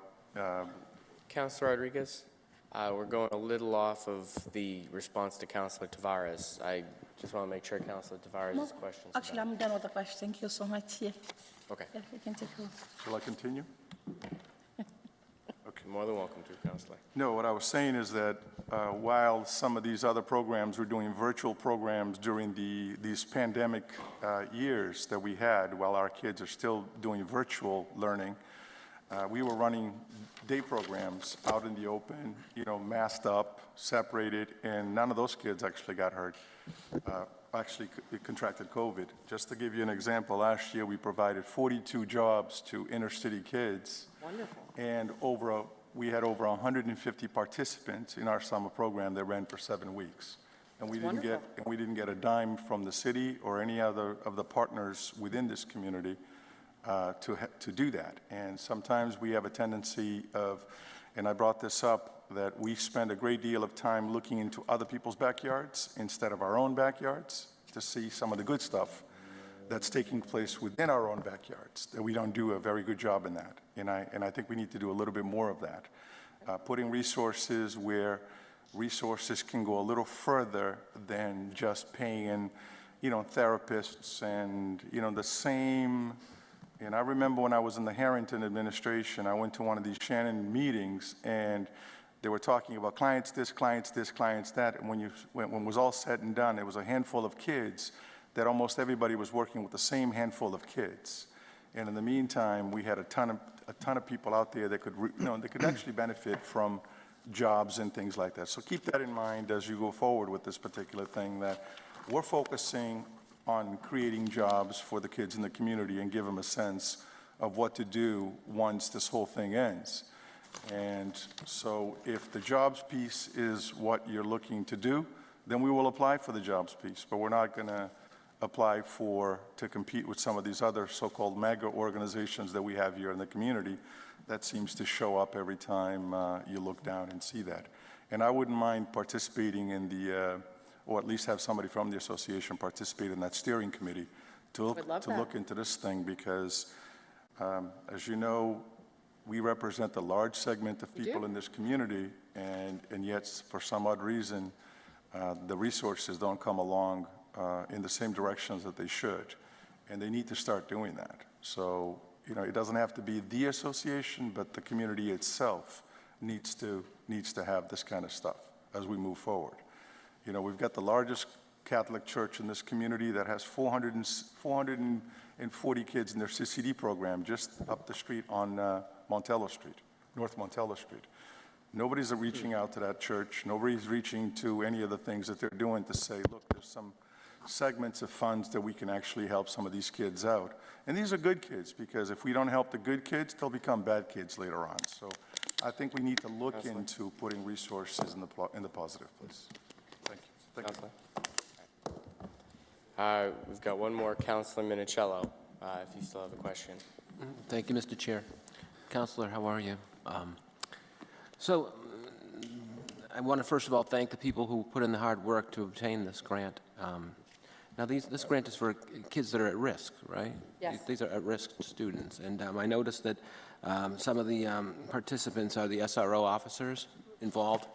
Councilor Rodriguez? We're going a little off of the response to Councilor Tavares. I just want to make sure Councilor Tavares has questions. Actually, I'm done with the question. Thank you so much. Yeah. Okay. Yeah, we can take over. Shall I continue? Okay. More than welcome to, Councilor. No, what I was saying is that while some of these other programs were doing virtual programs during these pandemic years that we had, while our kids are still doing virtual learning, we were running day programs out in the open, masked up, separated, and none of those kids actually got hurt, actually contracted COVID. Just to give you an example, last year we provided 42 jobs to inner city kids. Wonderful. And we had over 150 participants in our summer program that ran for 7 weeks. And we didn't get a dime from the city or any other of the partners within this community to do that. And sometimes we have a tendency of, and I brought this up, that we spend a great deal of time looking into other people's backyards instead of our own backyards to see some of the good stuff that's taking place within our own backyards, that we don't do a very good job in that. And I think we need to do a little bit more of that. Putting resources where resources can go a little further than just paying, therapists and, the same. And I remember when I was in the Harrington administration, I went to one of these Shannon meetings, and they were talking about clients this, clients this, clients that. And when it was all said and done, it was a handful of kids that almost everybody was working with the same handful of kids. And in the meantime, we had a ton of people out there that could, that could actually benefit from jobs and things like that. So keep that in mind as you go forward with this particular thing, that we're focusing on creating jobs for the kids in the community and give them a sense of what to do once this whole thing ends. And so if the jobs piece is what you're looking to do, then we will apply for the jobs piece, but we're not going to apply to compete with some of these other so-called mega organizations that we have here in the community that seems to show up every time you look down and see that. And I wouldn't mind participating in or at least have somebody from the association participate in that steering committee to look into this thing, because as you know, we represent a large segment of people in this community, and yet for some odd reason, the resources don't come along in the same directions that they should, and they need to start doing that. So, it doesn't have to be the association, but the community itself needs to have this kind of stuff as we move forward. We've got the largest Catholic church in this community that has 440 kids in their CCD program just up the street on Montello Street, North Montello Street. Nobody's reaching out to that church. Nobody's reaching to any of the things that they're doing to say, look, there's some segments of funds that we can actually help some of these kids out. And these are good kids, because if we don't help the good kids, they'll become bad kids later on. So I think we need to look into putting resources in the positive place. Thank you. Thank you. We've got one more, Councilor Minicello, if you still have a question. Thank you, Mr. Chair. Councilor, how are you? I want to first of all thank the people who put in the hard work to obtain this grant. Now, this grant is for kids that are at risk, right? Yes. These are at-risk students. And I noticed that some of the participants are the SRO officers involved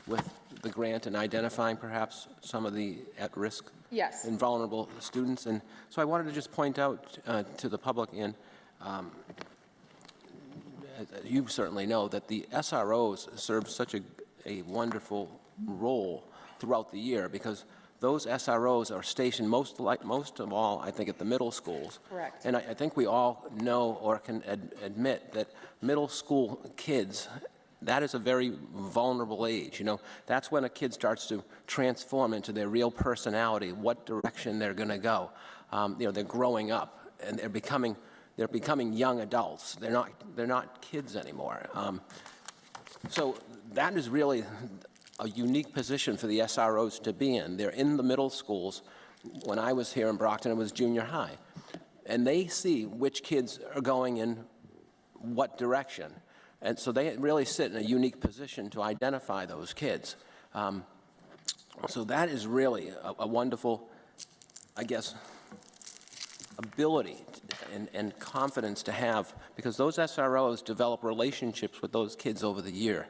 with the grant and identifying perhaps some of the at-risk and vulnerable students. And so I wanted to just point out to the public, and you certainly know that the SROs serve such a wonderful role throughout the year, because those SROs are stationed most of all, I think, at the middle schools. Correct. And I think we all know or can admit that middle school kids, that is a very vulnerable age. That's when a kid starts to transform into their real personality, what direction they're going to go. They're growing up and they're becoming young adults. They're not kids anymore. So that is really a unique position for the SROs to be in. They're in the middle schools. When I was here in Brockton, it was junior high. And they see which kids are going in what direction. And so they really sit in a unique position to identify those kids. So that is really a wonderful, I guess, ability and confidence to have, because those SROs develop relationships with those kids over the year.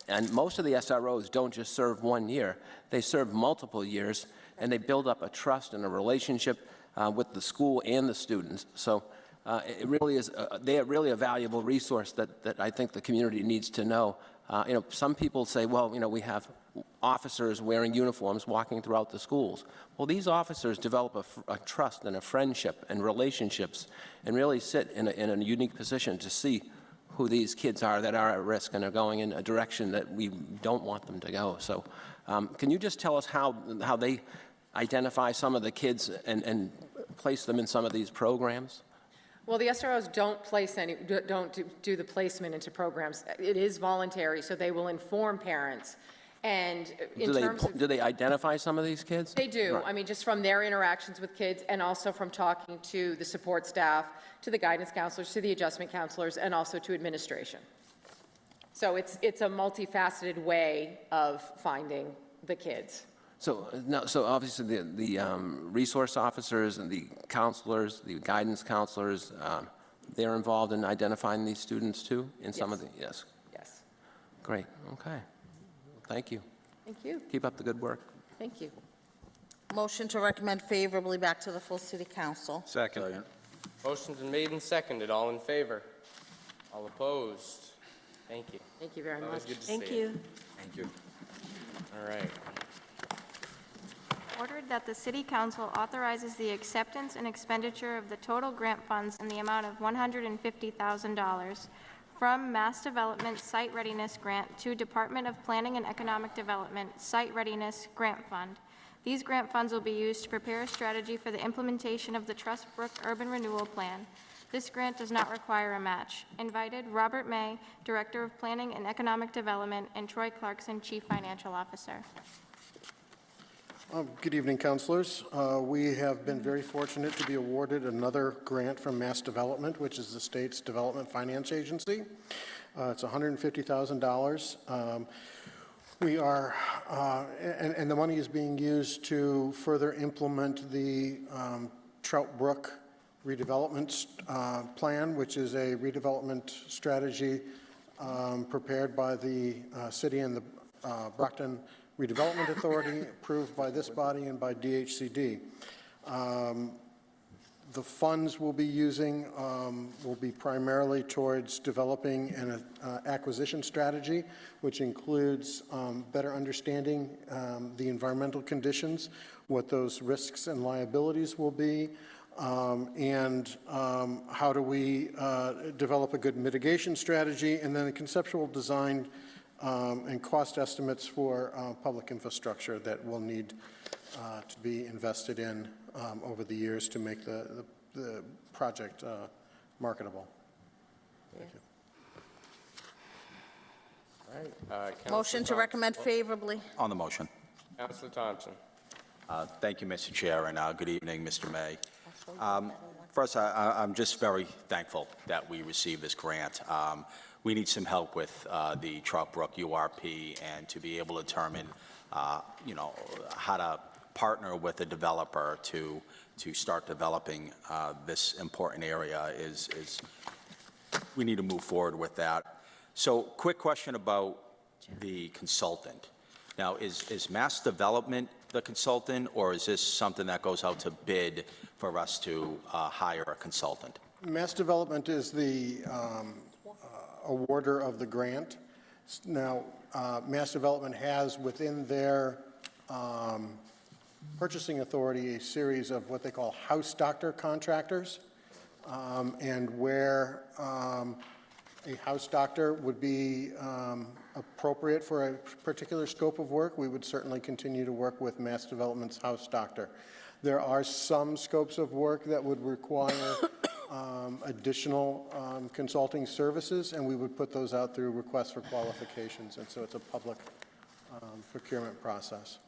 And most of the SROs don't just serve 1 year, they serve multiple years, and they build up a trust and a relationship with the school and the students. So it really is, they are really a valuable resource that I think the community needs to know. Some people say, well, we have officers wearing uniforms walking throughout the schools. Well, these officers develop a trust and a friendship and relationships, and really sit in a unique position to see who these kids are that are at risk and are going in a direction that we don't want them to go. So can you just tell us how they identify some of the kids and place them in some of these programs? Well, the SROs don't do the placement into programs. It is voluntary, so they will inform parents. And in terms of... Do they identify some of these kids? They do. Right. I mean, just from their interactions with kids and also from talking to the support staff, to the guidance counselors, to the adjustment counselors, and also to administration. So it's a multifaceted way of finding the kids. So, no, so obviously the resource officers and the counselors, the guidance counselors, they're involved in identifying these students too in some of the, yes. Yes. Great, okay. Thank you. Thank you. Keep up the good work. Thank you. Motion to recommend favorably back to the full city council. Second. Motion's been made and seconded. All in favor? All opposed? Thank you. Thank you very Always much. good to Thank see you. Thank you. All right. Ordered that the City Council authorizes the acceptance and expenditure of the total grant funds in the amount of $150,000 from Mass Development Site Readiness Grant to Department of Planning and Economic Development Site Readiness Grant Fund. These grant funds will be used to prepare a strategy for the implementation of the Trust Brook Urban Renewal Plan. This grant does not require a match. Invited, Robert May, Director of Planning and Economic Development, and Troy Clarkson, Chief Financial Officer. Good evening, councilors. We have been very fortunate to be awarded another grant from Mass Development, which is the state's development finance agency. It's $150,000. We are, and the money is being used to further implement the Trout Brook redevelopment plan, which is a redevelopment strategy prepared by the city and the Brockton Redevelopment Authority, approved by this body and by DHCD. The funds we'll be using will be primarily towards developing an acquisition strategy, which includes better understanding the environmental conditions, what those risks and liabilities will be, and how do we develop a good mitigation strategy, and then a conceptual design and cost estimates for public infrastructure that will need to be invested in over the years to make the project marketable. Thank you. All right. Motion to recommend favorably. On the motion. Councilor Thompson. Thank you, Mr. Chair, and good evening, Mr. May. First, I'm just very thankful that we received this grant. We need some help with the Trout Brook URP, and to be able to determine, how to partner with a developer to start developing this important area is we need to move forward with that. So, quick question about the consultant. Now, is Mass Development the consultant, or is this something that goes out to bid for us to hire a consultant? Mass Development is the awarder of the grant. Now, Mass Development has within their purchasing authority a series of what they call house doctor contractors, and where a house doctor would be appropriate for a particular scope of work, we would certainly continue to work with Mass Development's house doctor. There are some scopes of work that would require additional consulting services, and we would put those out through requests for qualifications, and so it's a public procurement process.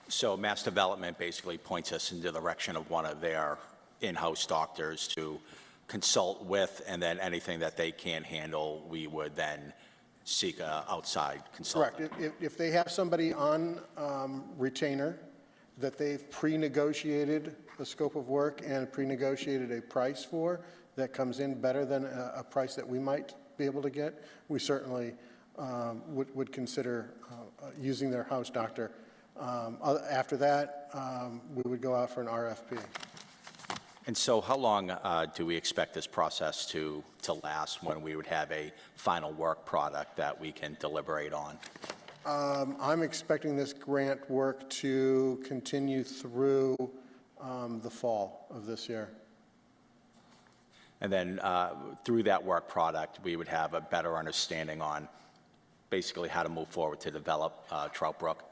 So Mass Development basically points us in the direction of one of their in-house doctors to consult with, and then anything that they can't handle, we would then seek an outside consultant. Correct. If they have somebody on retainer that they've pre-negotiated the scope of work and pre-negotiated a price for that comes in better than a price that we might be able to get, we certainly would consider using their house doctor. After that, we would go out for an RFP. And so how long do we expect this process to last, when we would have a final work product that we can deliberate on? I'm expecting this grant work to continue through the fall of this year. And then through that work product, we would have a better understanding on basically how to move forward to develop Trout Brook?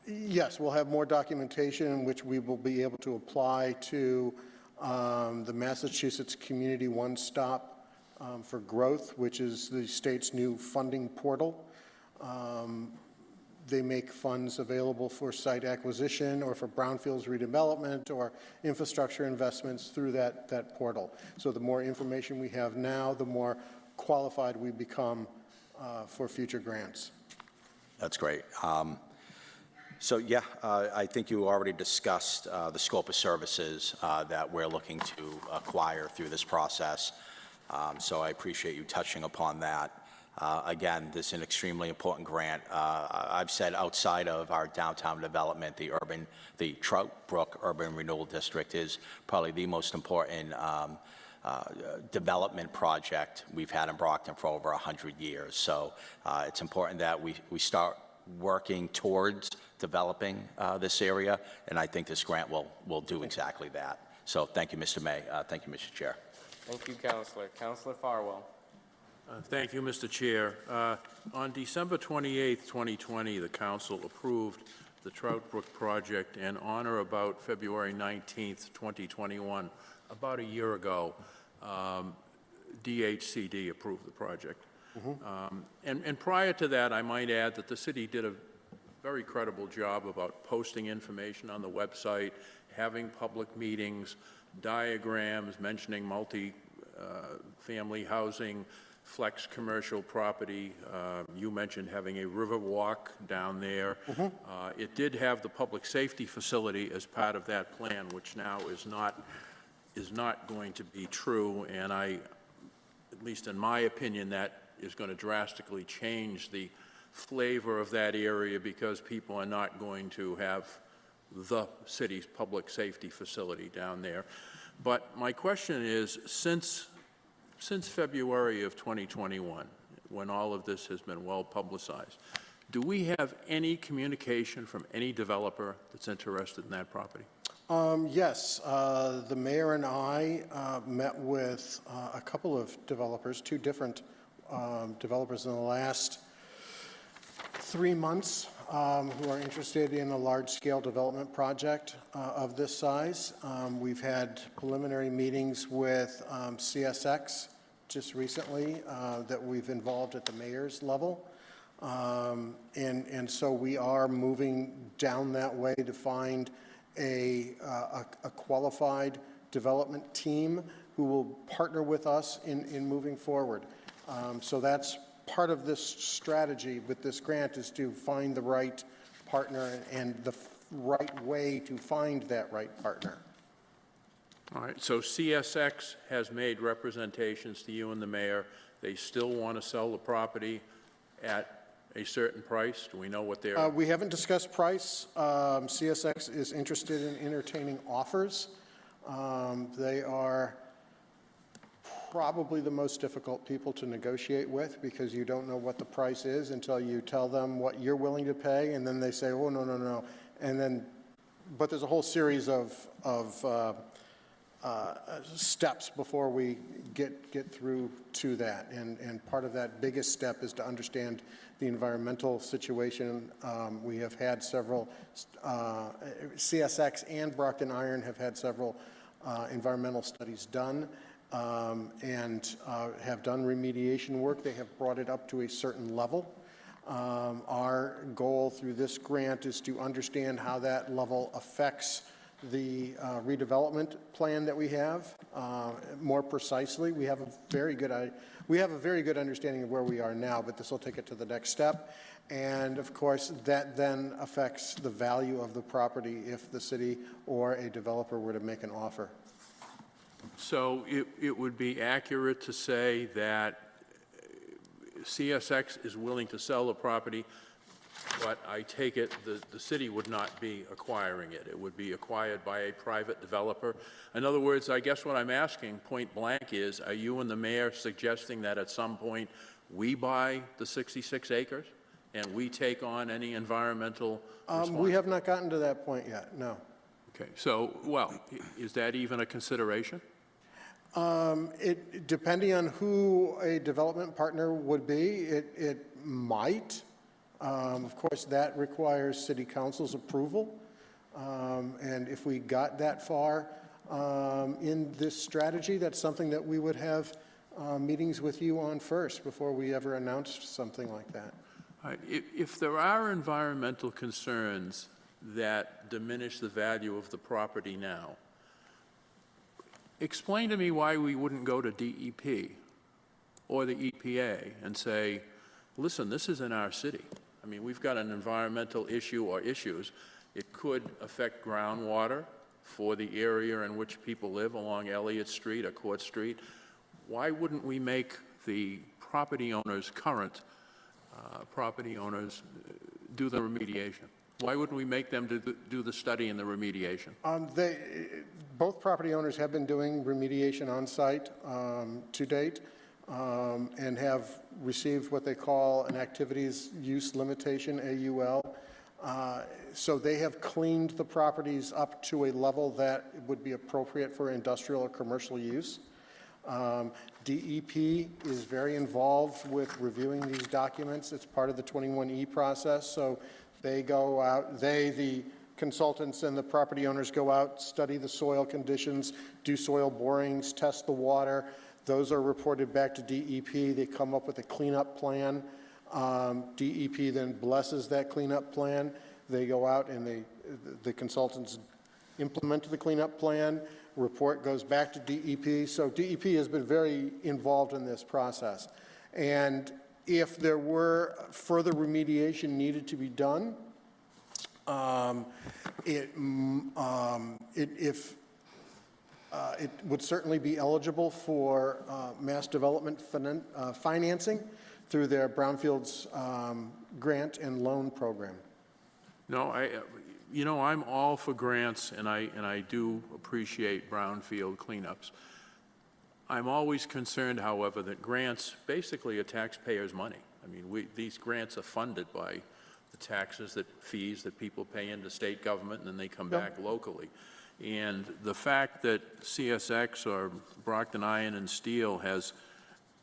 Yes, we'll have more documentation in which we will be able to apply to the Massachusetts Community One Stop for Growth, which is the state's new funding portal. they make funds available for site acquisition or for brownfields redevelopment or infrastructure investments through that portal. So the more information we have now, the more qualified we become for future grants. That's great. So, yeah, I think you already discussed the scope of services that we're looking to acquire through this process. So I appreciate you touching upon that. Again, this is an extremely important grant. I've said outside of our downtown development, the Trout Brook Urban Renewal District is probably the most important development project we've had in Brockton for over 100 years. So it's important that we start working towards developing this area, and I think this grant will do exactly that. So thank you, Mr. May. Thank you, Mr. Chair. Thank you, Councilor. Councilor Farwell. Thank you, Mr. Chair. On December 28, 2020, the council approved the Trout Brook project, and on or about February 19, 2021, about a year ago, DHCD approved the project. And prior to that, I might add that the city did a very credible job about posting information on the website, having public meetings, diagrams mentioning multi-family housing, flex commercial property. You mentioned having a river walk down there. It did have the public safety facility as part of that plan, which now is not going to be true, and at least in my opinion, that is going to drastically change the flavor of that area because people are not going to have the city's public safety facility down there. But my question is, since February of 2021, when all of this has been well publicized, do we have any communication from any developer that's interested in that property? Yes, the mayor and I met with a couple of developers, two different developers in the last 3 months who are interested in a large-scale development project of this size. We've had preliminary meetings with CSX just recently that we've involved at the mayor's level. And so we are moving down that way to find a qualified development team who will partner with us in moving forward. So that's part of this strategy with this grant, is to find the right partner and the right way to find that right partner. All right, so CSX has made representations to you and the mayor. They still want to sell the property at a certain price? Do we know what they're... We haven't discussed price. CSX is interested in entertaining offers. They are probably the most difficult people to negotiate with because you don't know what the price is until you tell them what you're willing to pay, and then they say, oh, no, no, no. And then, but there's a whole series of steps before we get through to that. And part of that biggest step is to understand the environmental situation. We have had several, CSX and Brockton Iron have had several environmental studies done and have done remediation work. They have brought it up to a certain level. Our goal through this grant is to understand how that level affects the redevelopment plan that we have more precisely. We have a very good understanding of where we are now, but this will take it to the next step. And of course, that then affects the value of the property if the city or a developer were to make an offer. So it would be accurate to say that CSX is willing to sell the property, but I take it the city would not be acquiring it. It would be acquired by a private developer. In other words, I guess what I'm asking point blank is, are you and the mayor suggesting that at some point we buy the 66 acres and we take on any environmental responsibility? We have not gotten to that point yet, no. Okay, so, well, is that even a consideration? Depending on who a development partner would be, it might. Of course, that requires City Council's approval. And if we got that far in this strategy, that's something that we would have meetings with you on first before we ever announced something like that. If there are environmental concerns that diminish the value of the property now, explain to me why we wouldn't go to DEP or the EPA and say, listen, this is in our city. I mean, we've got an environmental issue or issues. It could affect groundwater for the area in which people live along Elliott Street or Court Street. Why wouldn't we make the property owners, current property owners, do the remediation? Why wouldn't we make them do the study and the remediation? Both property owners have been doing remediation on site to date and have received what they call an activities use limitation, AUL. So they have cleaned the properties up to a level that would be appropriate for industrial or commercial use. DEP is very involved with reviewing these documents. It's part of the 21E process. So they go out, the consultants and the property owners go out, study the soil conditions, do soil borings, test the water. Those are reported back to DEP. They come up with a cleanup plan. DEP then blesses that cleanup plan. They go out and the consultants implement the cleanup plan. Report goes back to DEP. So DEP has been very involved in this process. And if there were further remediation needed to be done, it would certainly be eligible for mass development financing through their Brownfields grant and loan program. No, I'm all for grants, and I do appreciate brownfield cleanups. I'm always concerned, however, that grants basically are taxpayers' money. I mean, these grants are funded by the taxes, fees that people pay into state government, and then they come back locally. And the fact that CSX or Brockton Iron and Steel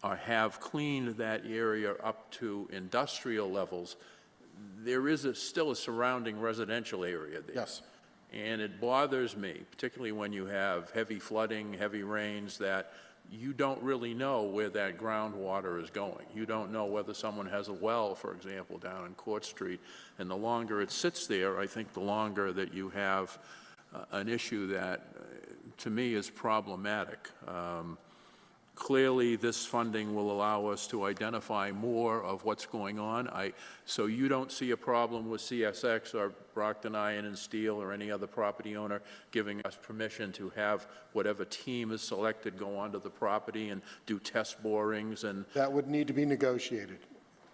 have cleaned that area up to industrial levels, there is still a surrounding residential area there. Yes. And it bothers me, particularly when you have heavy flooding, heavy rains, that you don't really know where that groundwater is going. You don't know whether someone has a well, for example, down in Court Street. And the longer it sits there, I think the longer that you have an issue that, to me, is problematic. Clearly, this funding will allow us to identify more of what's going on. So you don't see a problem with CSX or Brockton Iron and Steel or any other property owner giving us permission to have whatever team is selected go onto the property and do test borings and... That would need to be negotiated.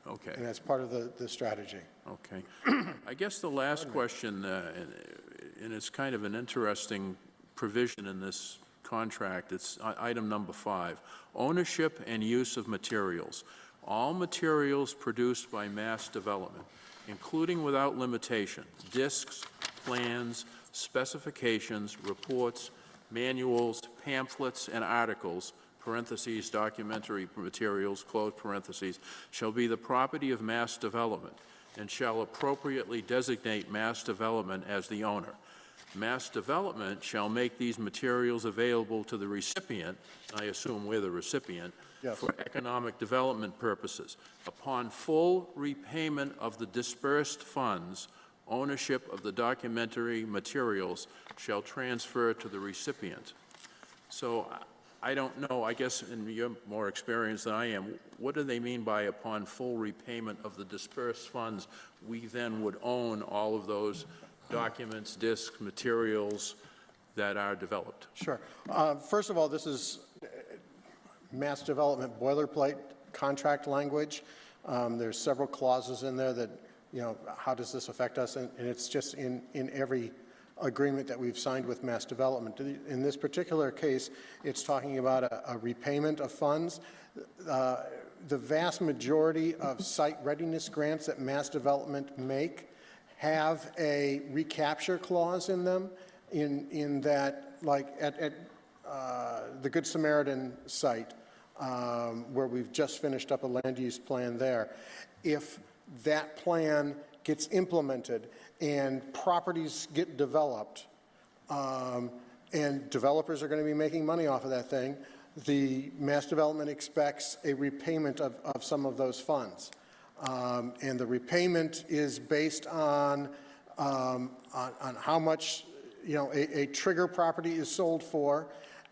Okay. And that's part of the strategy. Okay. I guess the last question, and it's kind of an interesting provision in this contract, it's item number 5, ownership and use of materials. All materials produced by mass development, including without limitation, discs, plans, specifications, reports, manuals, pamphlets, and articles, parentheses, documentary materials, close parentheses, shall be the property of mass development and shall appropriately designate mass development as the owner. Mass development shall make these materials available to the recipient, I assume we're the recipient, yes, for economic development purposes. Upon full repayment of the dispersed funds, ownership of the documentary materials shall transfer to the recipient. So I don't know, I guess, and you're more experienced than I am, what do they mean by upon full repayment of the dispersed funds, we then would own all of those documents, discs, materials that are developed? Sure. First of all, this is mass development boilerplate contract language. There's several clauses in there that, how does this affect us? And it's just in every agreement that we've signed with mass development. In this particular case, it's talking about a repayment of funds. The vast majority of site readiness grants that mass development make have a recapture clause in them, in that, like at the Good Samaritan site, where we've just finished up a land use plan there. If that plan gets implemented and properties get developed, and developers are going to be making money off of that thing, the mass development expects a repayment of some of those funds. And the repayment is based on how much, a trigger property is sold for,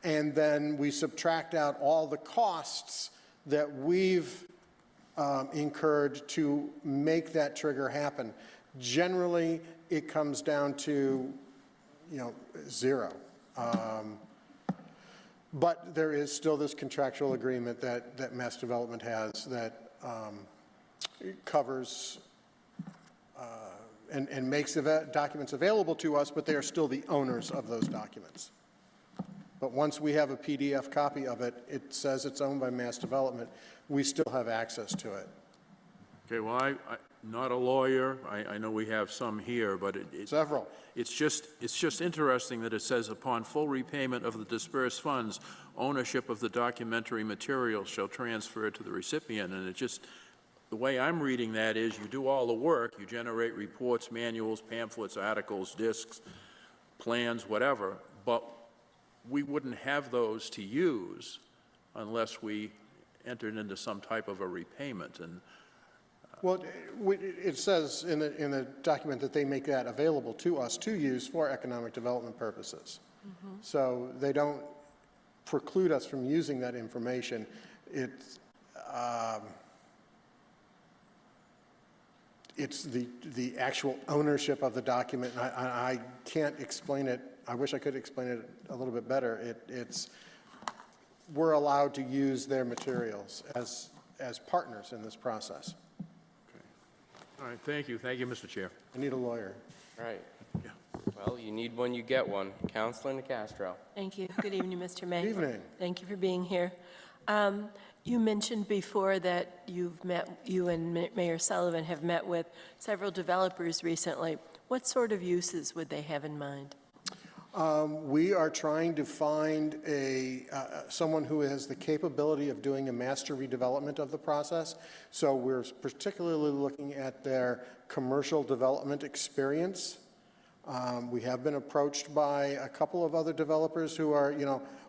and then we subtract out all the costs that we've incurred to make that trigger happen. Generally, it comes down to, zero. But there is still this contractual agreement that Mass Development has that covers and makes the documents available to us, but they are still the owners of those documents. But once we have a PDF copy of it, it says it's owned by Mass Development, we still have access to it. Okay, well, I'm not a lawyer. I know we have some here, but Several. It's just interesting that it says, upon full repayment of the dispersed funds, ownership of the documentary material shall transfer to the recipient. And it just, the way I'm reading that is, you do all the work, you generate reports, manuals, pamphlets, articles, discs, plans, whatever, but we wouldn't have those to use unless we entered into some type of a repayment. And Well, it says in the document that they make that available to us to use for economic development purposes. So they don't preclude us from using that information. It's the actual ownership of the document. And I can't explain it. I wish I could explain it a little bit better. We're allowed to use their materials as partners in this process. all right, thank you, Mr. Chair. I need a lawyer. All right. Well, you need one, you get one. Councilor Nicastro. Thank you. Good evening, Mr. Mayor. Good evening. Thank you for being here. You mentioned before that you and Mayor Sullivan have met with several developers recently. What sort of uses would they have in mind? We are trying to find someone who has the capability of doing a master redevelopment of the process. So we're particularly looking at their commercial development experience. We have been approached by a couple of other developers who are,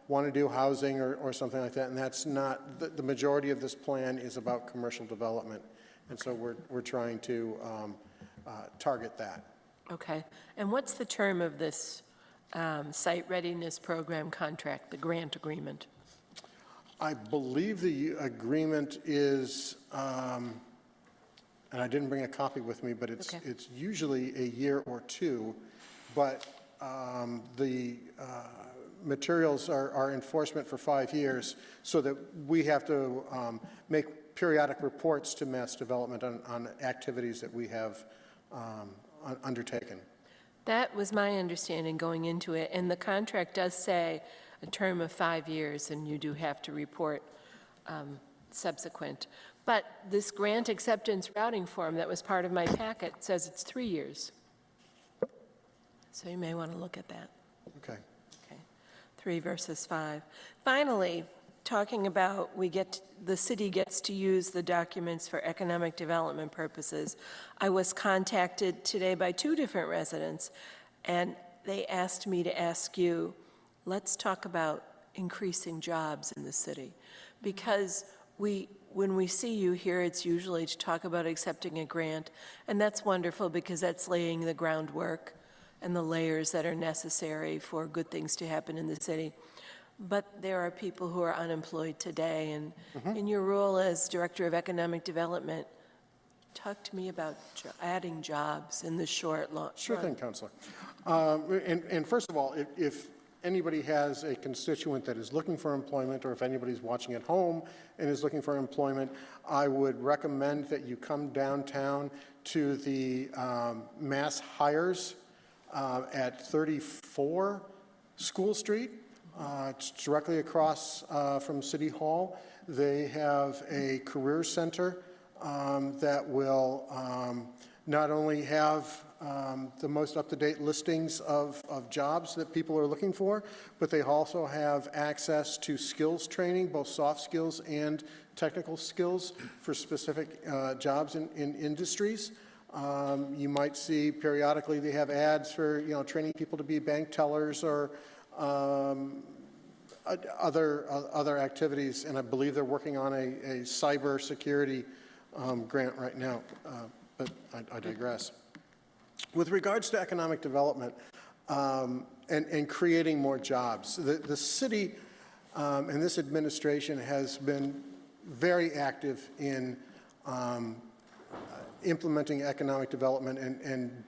want to do housing or something like that, and that's not, the majority of this plan is about commercial development. And so we're trying to target that. Okay. And what's the term of this site readiness program contract, the grant agreement? I believe the agreement is, and I didn't bring a copy with me, but it's usually a year or two, but the materials are enforcement for 5 years, so that we have to make periodic reports to Mass Development on activities that we have undertaken. That was my understanding going into it, and the contract does say a term of 5 years, and you do have to report subsequent. But this grant acceptance routing form that was part of my packet says it's 3 years. So you may want to look at that. Okay. Okay. 3 versus 5. Finally, talking about the city gets to use the documents for economic development purposes. I was contacted today by 2 different residents, and they asked me to ask you, let's talk about increasing jobs in the city. Because when we see you here, it's usually to talk about accepting a grant, and that's wonderful because that's laying the groundwork and the layers that are necessary for good things to happen in the city. But there are people who are unemployed today, and in your role as Director of Economic Development, talk to me about adding jobs in the short, long Sure run. thing, Councilor. And first of all, if anybody has a constituent that is looking for employment, or if anybody's watching at home and is looking for employment, I would recommend that you come downtown to the Mass Hires at 34 School Street. It's directly across from City Hall. They have a career center that will not only have the most up-to-date listings of jobs that people are looking for, but they also have access to skills training, both soft skills and technical skills for specific jobs in industries. You might see periodically they have ads for, training people to be bank tellers or other activities, and I believe they're working on a cyber security grant right now, but I digress. With regards to economic development and creating more jobs, the city and this administration has been very active in implementing economic development and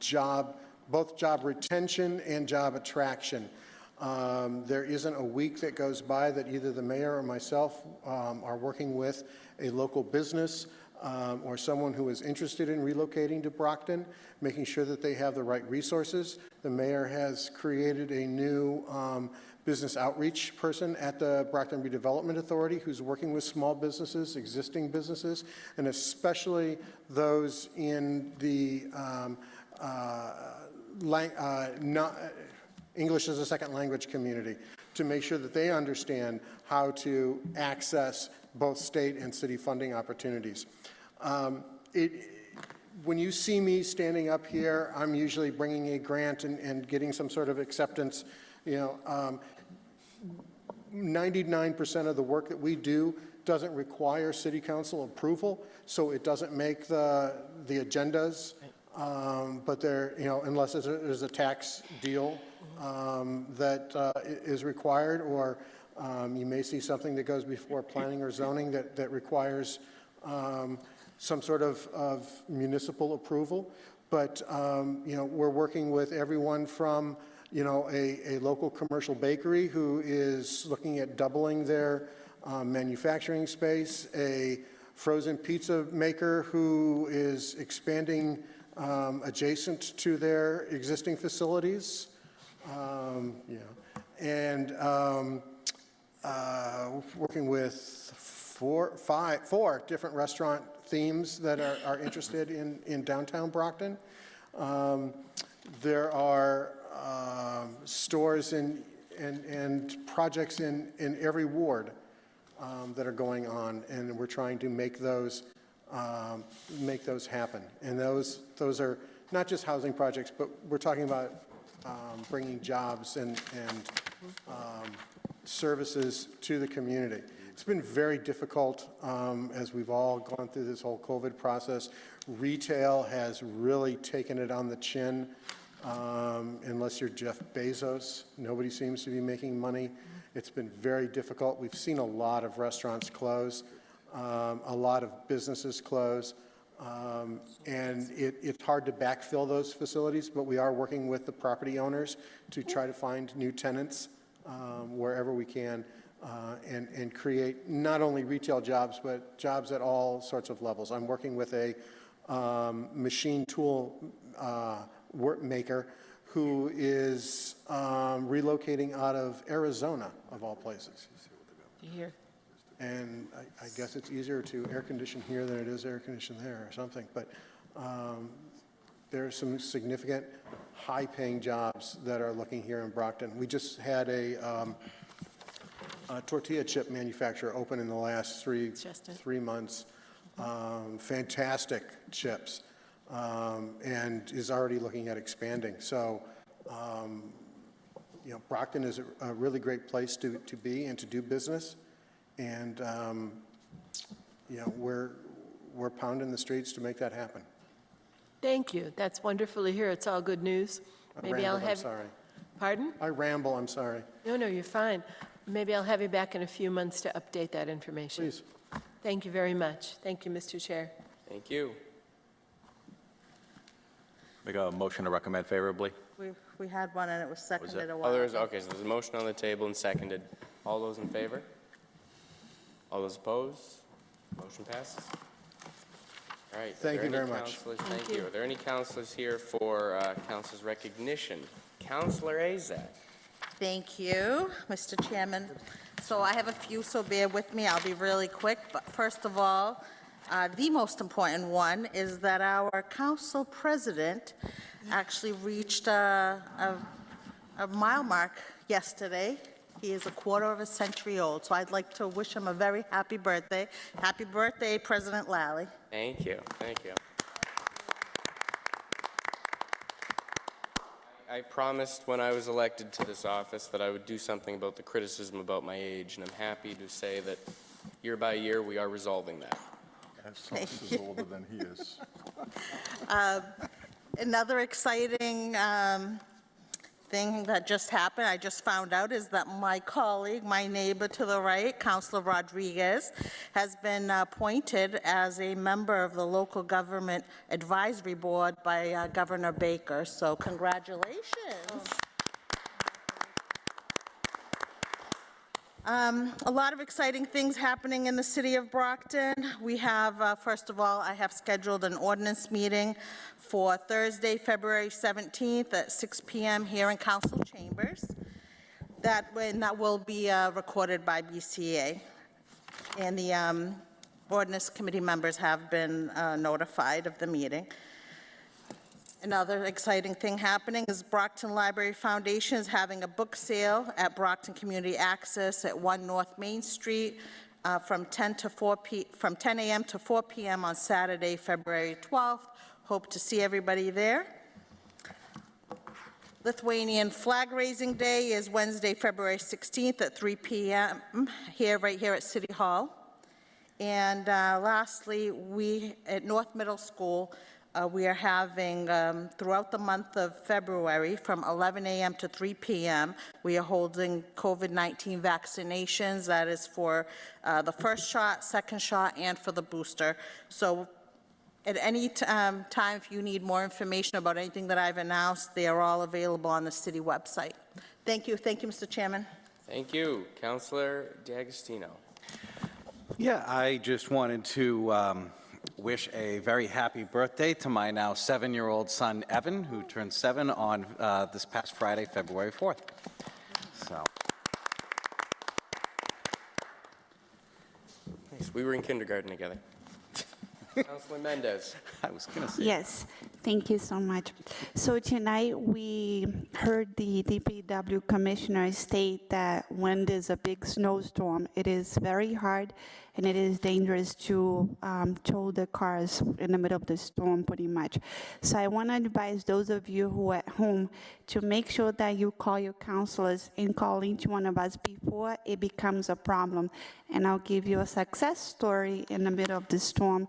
both job retention and job attraction. There isn't a week that goes by that either the mayor or myself are working with a local business or someone who is interested in relocating to Brockton, making sure that they have the right resources. The mayor has created a new business outreach person at the Brockton Redevelopment Authority who's working with small businesses, existing businesses, and especially those in the English as a second language community, to make sure that they understand how to access both state and city funding opportunities. When you see me standing up here, I'm usually bringing a grant and getting some sort of acceptance. 99% of the work that we do doesn't require city council approval, so it doesn't make the agendas. But unless there's a tax deal that is required, or you may see something that goes before planning or zoning that requires some sort of municipal approval. But we're working with everyone from a local commercial bakery who is looking at doubling their manufacturing space, a frozen pizza maker who is expanding adjacent to their existing facilities, and working with four different restaurant themes that are interested in downtown Brockton. There are stores and projects in every ward that are going on, and we're trying to make those happen. And those are not just housing projects, but we're talking about bringing jobs and services to the community. It's been very difficult as we've all gone through this whole COVID process. Retail has really taken it on the chin. Unless you're Jeff Bezos, nobody seems to be making money. It's been very difficult. We've seen a lot of restaurants close, a lot of businesses close, and it's hard to backfill those facilities, but we are working with the property owners to try to find new tenants wherever we can, and create not only retail jobs, but jobs at all sorts of levels. I'm working with a machine tool work maker who is relocating out of Arizona, of all places. Here. And I guess it's easier to air condition here than it is air condition there or something. But there are some significant high-paying jobs that are looking here in Brockton. We just had a tortilla chip manufacturer open in the last three months. Fantastic chips. And is already looking at expanding. So, Brockton is a really great place to be and to do business. And, we're pounding the streets to make that happen. Thank you. That's wonderful to hear. It's all good news. Maybe I'll have. I'm sorry. Pardon? I ramble, I'm sorry. No, you're fine. Maybe I'll have you back in a few months to update that information. Please. Thank you very much. Thank you, Mr. Chair. Thank you. Make a motion to recommend favorably. We had one and it was seconded a while Oh, ago. okay, so there's a motion on the table and seconded. All those in favor? All those opposed? Motion passes. All right. Thank you very much. Thank you. Are there any counselors here for council's recognition? Counselor Azak. Thank you, Mr. Chairman. So I have a few, so bear with me. I'll be really quick. But first of all, the most important one is that our council president actually reached a mile mark yesterday. He is a quarter of a century old, so I'd like to wish him a very happy birthday. Happy birthday, President Lally. Thank you. Thank you. I promised when I was elected to this office that I would do something about the criticism about my age, and I'm happy to say that year by year we are resolving that. Sauce is older than he is. Another exciting thing that just happened, I just found out, is that my colleague, my neighbor to the right, Councilor Rodriguez, has been appointed as a member of the Local Government Advisory Board by Governor Baker. So congratulations. A lot of exciting things happening in the city of Brockton. We have, first of all, I have scheduled an ordinance meeting for Thursday, February 17th at 6 p.m. here in Council Chambers. That will be recorded by BCA. And the ordinance committee members have been notified of the meeting. Another exciting thing happening is Brockton Library Foundation is having a book sale at Brockton Community Access at 1 North Main Street from 10 a.m. to 4 p.m. on Saturday, February 12th. Hope to see everybody there. Lithuanian Flag Raising Day is Wednesday, February 16th at 3 p.m. right here at City Hall. And lastly, we at North Middle School, we are having, throughout the month of February, from 11 a.m. to 3 p.m., we are holding COVID-19 vaccinations. That is for the first shot, second shot, and for the booster. So at any time, if you need more information about anything that I've announced, they are all available on the city website. Thank you. Thank you, Mr. Chairman. Thank you. Councilor D'Agostino. Yeah, I just wanted to wish a very happy birthday to my now 7-year-old son, Evan, who turned 7 on this past Friday, February 4th. So. Nice. We were in kindergarten together. Councilor Mendez. I was going to say. Yes, thank you so much. So tonight we heard the DPW commissioner state that when there's a big snowstorm, it is very hard and it is dangerous to tow the cars in the middle of the storm pretty much. So I want to advise those of you who are at home to make sure that you call your counselors and call each one of us before it becomes a problem. And I'll give you a success story in the middle of the storm.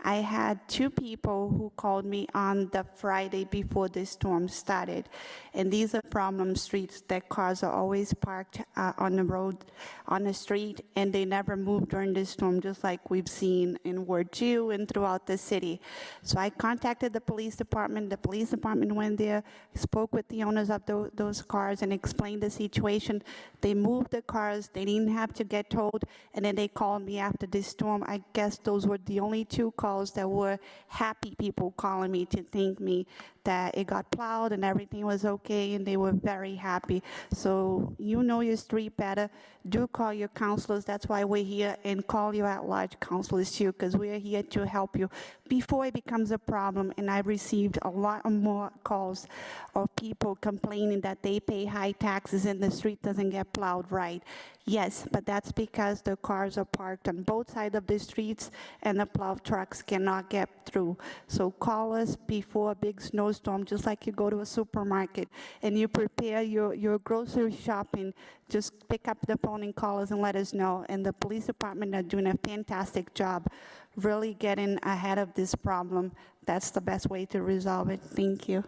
I had 2 people who called me on the Friday before the storm started. And these are problem streets that cars are always parked on the road, on the street, and they never move during the storm, just like we've seen in Ward 2 and throughout the city. So I contacted the police department. The police department went there, spoke with the owners of those cars and explained the situation. They moved the cars. They didn't have to get towed. And then they called me after the storm. I guess those were the only 2 calls that were happy people calling me to thank me that it got plowed and everything was okay, and they were very happy. So you know your street better. Do call your counselors. That's why we're here, and call your at-large counselors too, because we're here to help you before it becomes a problem. And I received a lot more calls of people complaining that they pay high taxes and the street doesn't get plowed right. Yes, but that's because the cars are parked on both sides of the streets and the plow trucks cannot get through. So call us before a big snowstorm, just like you go to a supermarket and you prepare your grocery shopping. Just pick up the phone and call us and let us know. And the police department are doing a fantastic job really getting ahead of this problem. That's the best way to resolve it. Thank you.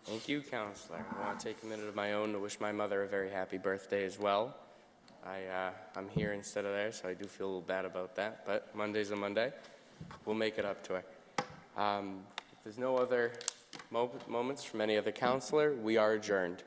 Thank you, Councilor. I want to take a minute of my own to wish my mother a very happy birthday as well. I'm here instead of there, so I do feel a little bad about that, but Monday's a Monday. We'll make it up to her. If there's no other moments from any other counselor, we are adjourned.